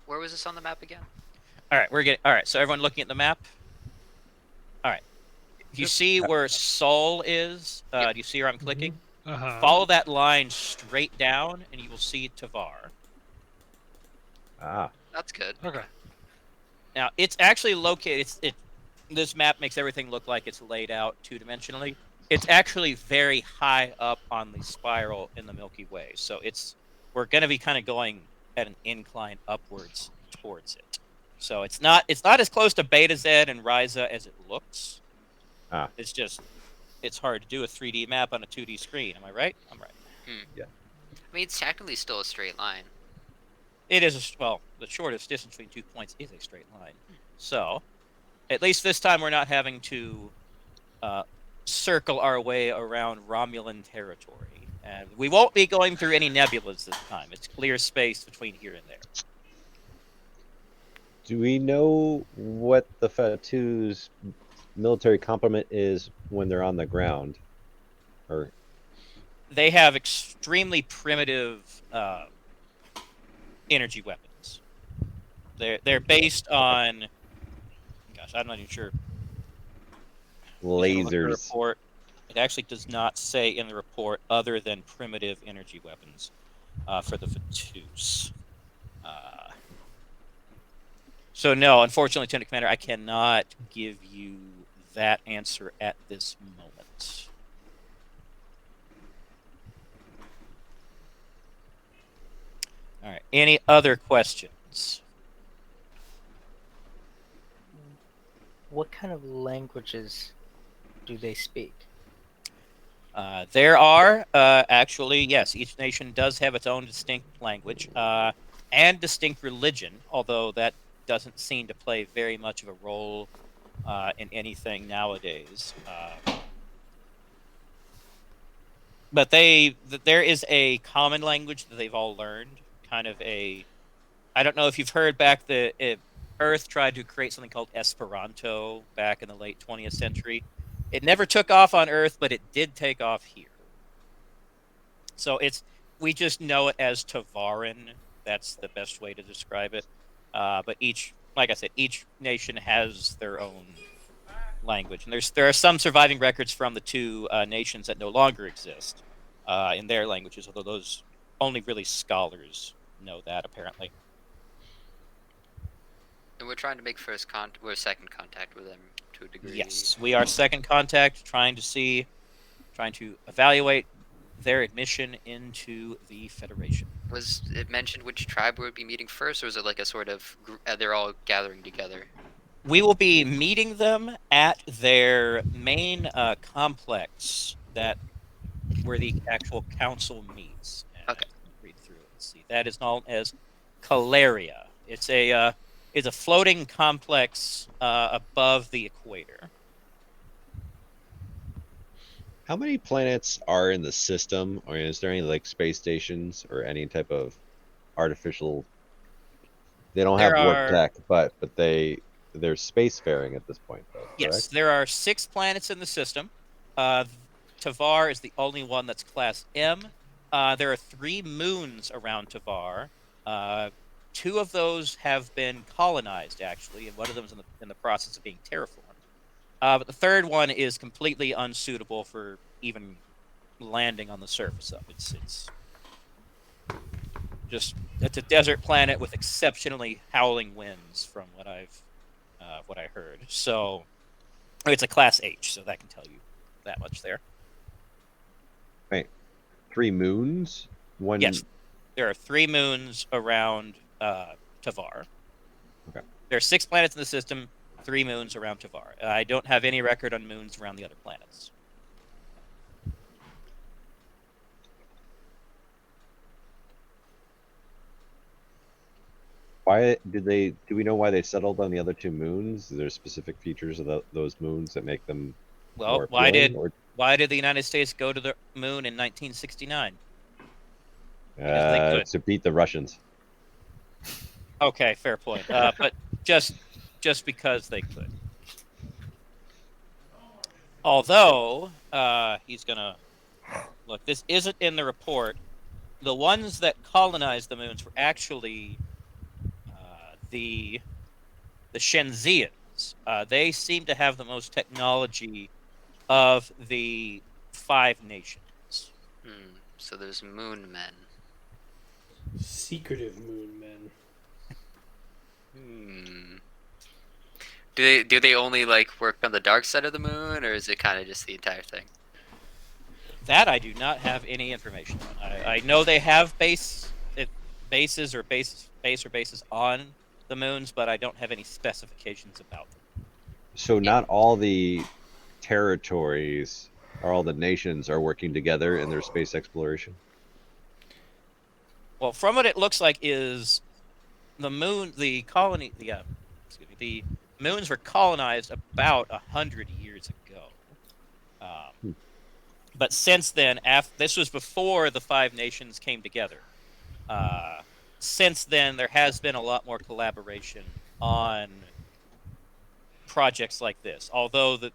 Where was this on the map again? All right. So everyone looking at the map. All right. If you see where Sol is, do you see where I'm clicking? Follow that line straight down, and you will see Tavar. Ah. That's good. Okay. Now it's actually located. This map makes everything look like it's laid out 2-dimensionally. It's actually very high up on the spiral in the Milky Way. So we're going to be kind of going at an incline upwards towards it. So it's not as close to Beta Z and Ryza as it looks. It's hard to do a 3D map on a 2D screen. Am I right? I'm right. Yeah. I mean, it's technically still a straight line. It is the shortest distance between 2 points is a straight line. So, at least this time we're not having to circle our way around Romulan territory, and we won't be going through any nebulas this time. It's clear space between here and there. Do we know what the Fatu's military complement is when they're on the ground? Or They have extremely primitive energy weapons. They're based on, gosh, I'm not even sure. lasers? Report. It actually does not say in the report other than primitive energy weapons for the Fatus. So no, unfortunately, Lieutenant Commander, I cannot give you that answer at this moment. All right. Any other questions? What kind of languages do they speak? There are actually, yes, each nation does have its own distinct language and distinct religion, although that doesn't seem to play very much of a role in anything nowadays. But there is a common language that they've all learned, kind of a, I don't know if you've heard back Earth tried to create something called Esperanto back in the late 20th century. It never took off on Earth, but it did take off here. So we just know it as Tavaran. That's the best way to describe it. But like I said, each nation has their own language, and there are some surviving records from the 2 nations that no longer exist in their languages, although those only really scholars know that apparently. And we're trying to make second contact with them to a degree. Yes, we are second contact, trying to evaluate their admission into the Federation. Was it mentioned which tribe we would be meeting first, or was it like a sort of they're all gathering together? We will be meeting them at their main complex where the actual council meets. Okay. Read through it and see. That is known as Calaria. It's a floating complex above the equator. How many planets are in the system, or is there any like space stations or any type of artificial? They don't have There warp are tech, but they're spacefaring at this point, though. Yes, Correct? there are 6 planets in the system. Uh, Tavar is the only one that's class M. There are 3 moons around Tavar. 2 of those have been colonized, actually, and one of them is in the process of being terraformed. But the third one is completely unsuitable for even landing on the surface of. It's a desert planet with exceptionally howling winds, from what I heard. So it's a class H, so that can tell you that much there. Wait, 3 moons? One. Yes, there are 3 moons around Tavar. Okay. There are 6 planets in the system, 3 moons around Tavar. I don't have any record on moons around the other planets. Why did they? Do we know why they settled on the other 2 moons? Is there specific features of those moons that make them Well, more appealing? why did the United States go to the moon in 1969? Because they could. To beat the Russians. Okay, fair point. But just because they could. Although he's gonna look. This isn't in the report. The ones that colonized the moons were actually the Shenzians. They seem to have the most technology of the 5 nations. So there's moon men. Secretive moon men. Do they only like work on the dark side of the moon, or is it kind of just the entire thing? That I do not have any information on. I know they have bases on the moons, but I don't have any specifications about them. So not all the territories or all the nations are working together in their space exploration? Well, from what it looks like is the moon, the moons were colonized about 100 years ago. But since then, this was before the 5 nations came together. Since then, there has been a lot more collaboration on projects like this. Although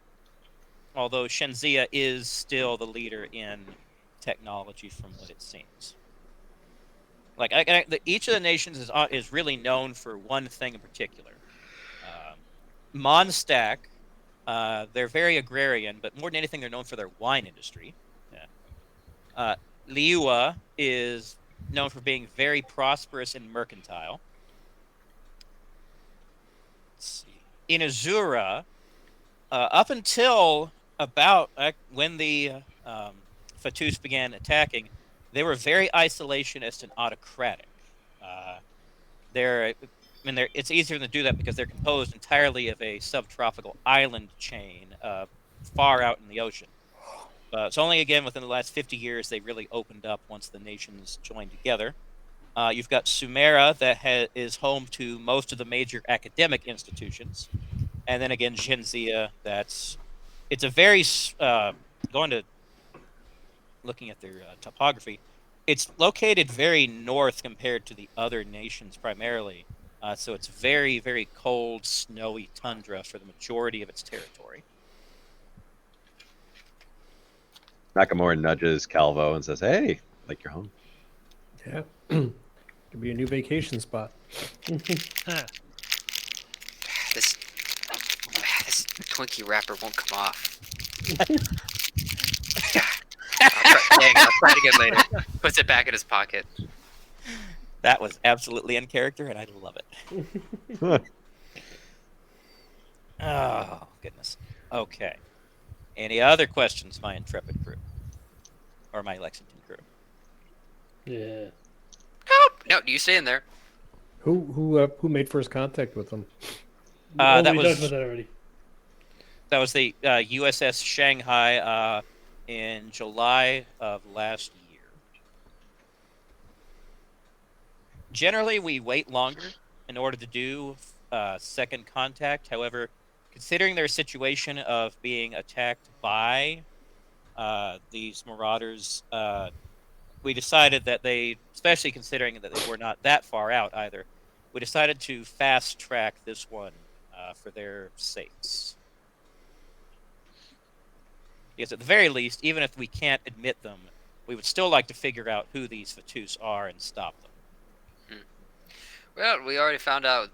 Shenzia is still the leader in technology, from what it seems. Like each of the nations is really known for one thing in particular. Mondstack, they're very agrarian, but more than anything, they're known for their wine industry. Yeah. Liua is known for being very prosperous and mercantile. Let's see. Inazura, up until about when the Fatus began attacking, they were very isolationist and autocratic. It's easier to do that because they're composed entirely of a subtropical island chain far out in the ocean. It's only, again, within the last 50 years they really opened up once the nations joined together. You've got Sumera that is home to most of the major academic institutions. And then again, Genzia, it's a very, going to looking at their topography, it's located very north compared to the other nations primarily. So it's very, very cold, snowy tundra for the majority of its territory. Nakamura nudges Calvo and says, "Hey, like you're home." Yeah. Could be a new vacation spot. This Twinkie wrapper won't come off. I'll try it again later. Puts it back in his pocket. That was absolutely in character, and I love it. Oh, goodness. Okay. Any other questions, my intrepid crew? Or my Lexington crew? Yeah. No, you stay in there. Who made first contact with them? Oh, that we was talked about that already. that was the USS Shanghai in July of last year. Generally, we wait longer in order to do second contact. However, considering their situation of being attacked by these marauders, we decided that especially considering that they were not that far out either, we decided to fast track this one for their sakes. Because at the very least, even if we can't admit them, we would still like to figure out who these Fatus are and stop them. Well, we already found out,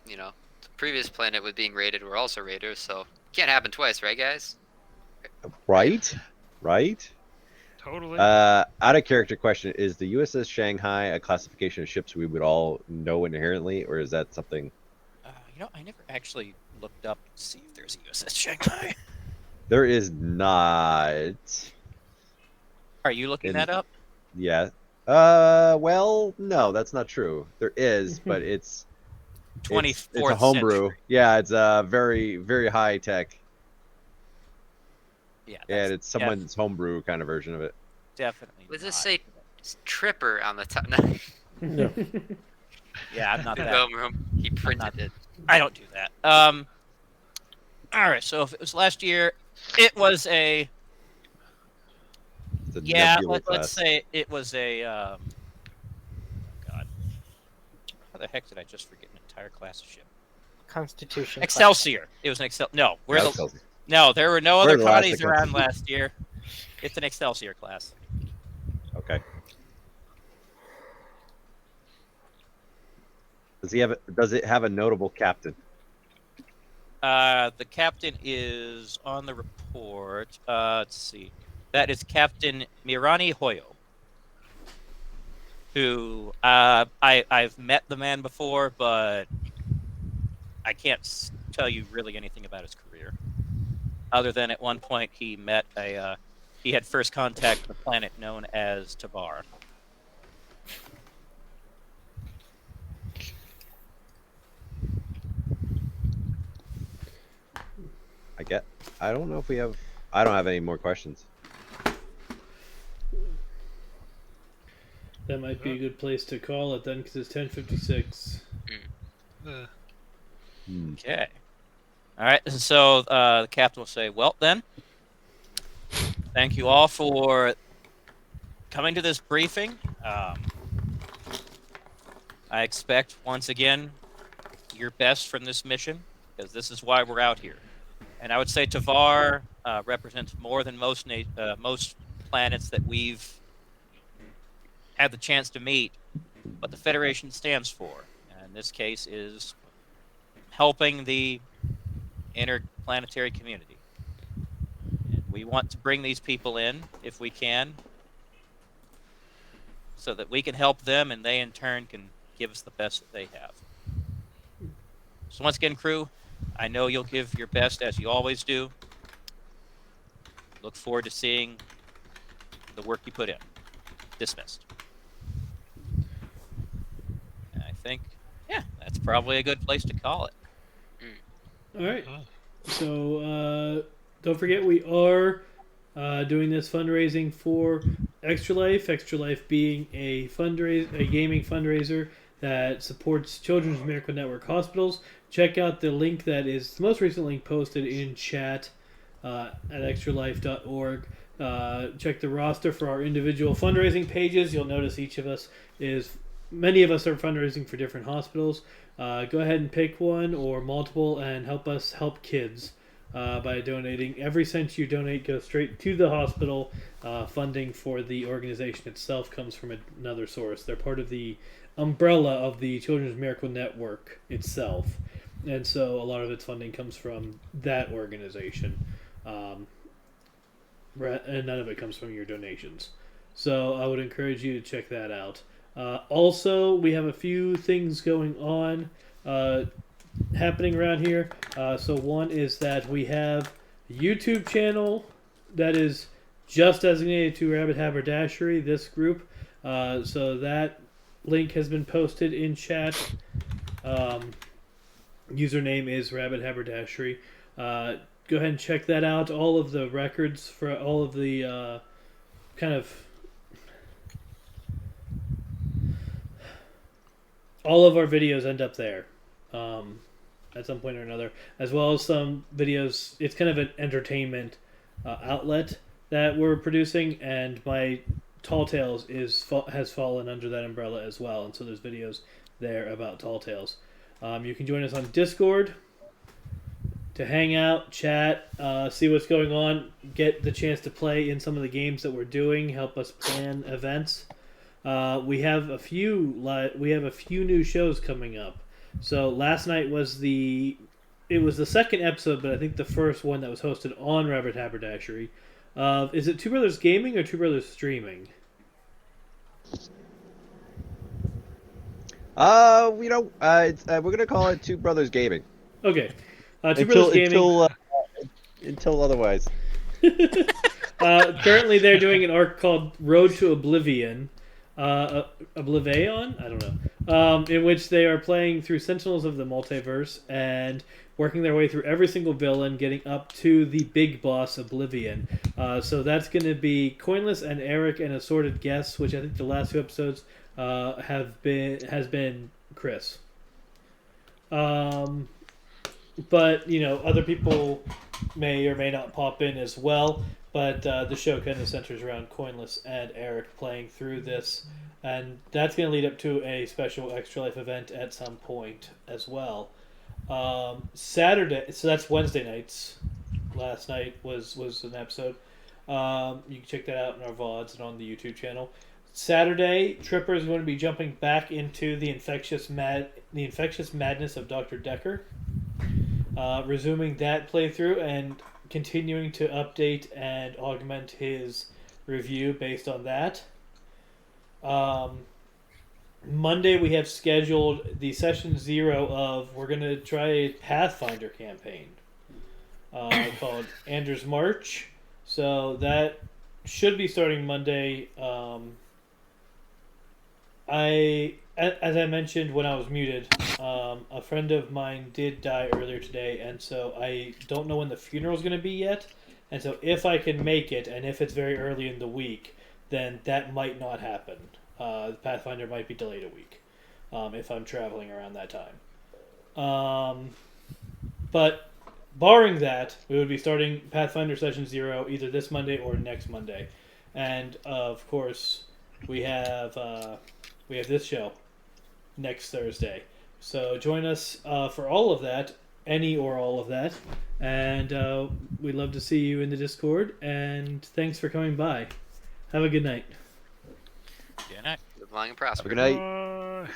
the previous planet with being raided were also raiders, so can't happen twice, right, guys? Right? Totally. Out of character question: is the USS Shanghai a classification of ships we would all know inherently, or is that something? I never actually looked up to see if there's a USS Shanghai. There is not. Are you looking that up? Yeah. Well, no, that's not true. There is, but it's 24th it's a homebrew. century. Yeah, it's a very, very high tech. Yeah, And it's someone's homebrew kind of version of it. definitely. Does this not. say Tripper on the top? No. Yeah, I'm not that. He printed it. I don't do that. All right. So if it was last year, it was a. It's a Yeah, nebula let's class. say it was a. Oh God, how the heck did I just forget an entire class of ship? Constitution. Excelsior. It was an Excel. No, Yeah, it's called- no, there were no We're other the last Connies that around got- last year. It's an Excelsior class. Okay. Does it have a notable captain? The captain is on the report. Let's see. That is Captain Mirani Hoyo, who I've met the man before, but I can't tell you really anything about his career, other than at one point he had first contact with a planet known as Tabar. I don't know if we have. I don't have any more questions. That might be a good place to call it then, because it's 10:56. Okay. All right. And so the captain will say, "Well, then, thank you all for coming to this briefing. I expect once again your best from this mission, because this is why we're out here. And I would say Tavar represents more than most planets that we've had the chance to meet. What the Federation stands for, and in this case, is helping the interplanetary community. And we want to bring these people in if we can, so that we can help them, and they in turn can give us the best that they have. So once again, crew, I know you'll give your best as you always do. Look forward to seeing the work you put in. Dismissed. And I think, that's probably a good place to call it. All right. So don't forget, we are doing this fundraising for Extra Life. Extra Life being a gaming fundraiser that supports Children's Miracle Network hospitals. Check out the link that is the most recent link posted in chat at extralife.org. Check the roster for our individual fundraising pages. You'll notice many of us are fundraising for different hospitals. Go ahead and pick one or multiple and help us help kids by donating. Every cent you donate goes straight to the hospital. Funding for the organization itself comes from another source. They're part of the umbrella of the Children's Miracle Network itself. And so a lot of its funding comes from that organization. And none of it comes from your donations. So I would encourage you to check that out. Also, we have a few things going on happening around here. So one is that we have a YouTube channel that is just designated to Rabbit Haberdashery, this group. So that link has been posted in chat. Username is Rabbit Haberdashery. Go ahead and check that out. All of the records for all of the kind of all of our videos end up there at some point or another, as well as some videos. It's kind of an entertainment outlet that we're producing, and my Tall Tales has fallen under that umbrella as well, and so there's videos there about Tall Tales. You can join us on Discord to hang out, chat, see what's going on, get the chance to play in some of the games that we're doing, help us plan events. We have a few new shows coming up. So last night was the second episode, but I think the first one that was hosted on Rabbit Haberdashery. Is it Two Brothers Gaming or Two Brothers Streaming? We're gonna call it Two Brothers Gaming. Okay, Two Brothers Gaming. Until otherwise. Currently, they're doing an arc called Road to Oblivion. Oblivion? I don't know. In which they are playing through Sentinels of the Multiverse and working their way through every single villain, getting up to the big boss Oblivion. So that's going to be Coinless and Eric and Assorted Guests, which I think the last two episodes has been Chris. But other people may or may not pop in as well. But the show kind of centers around Coinless and Eric playing through this. And that's going to lead up to a special Extra Life event at some point as well. Saturday, so that's Wednesday nights. Last night was an episode. You can check that out in our VODs and on the YouTube channel. Saturday, Tripper is going to be jumping back into the infectious madness of Dr. Decker. Resuming that playthrough and continuing to update and augment his review based on that. Monday we have scheduled the session 0 of, we're going to try a Pathfinder campaign called Anders March. So that should be starting Monday. As I mentioned when I was muted, a friend of mine did die earlier today, and so I don't know when the funeral is going to be yet. And so if I can make it, and if it's very early in the week, then that might not happen. Pathfinder might be delayed a week if I'm traveling around that time. But barring that, we would be starting Pathfinder Session 0 either this Monday or next Monday. And, of course, we have this show next Thursday. So join us for all of that, any or all of that. And we'd love to see you in the Discord. And thanks for coming by. Have a good night. Good night. Live long and prosper. Good night.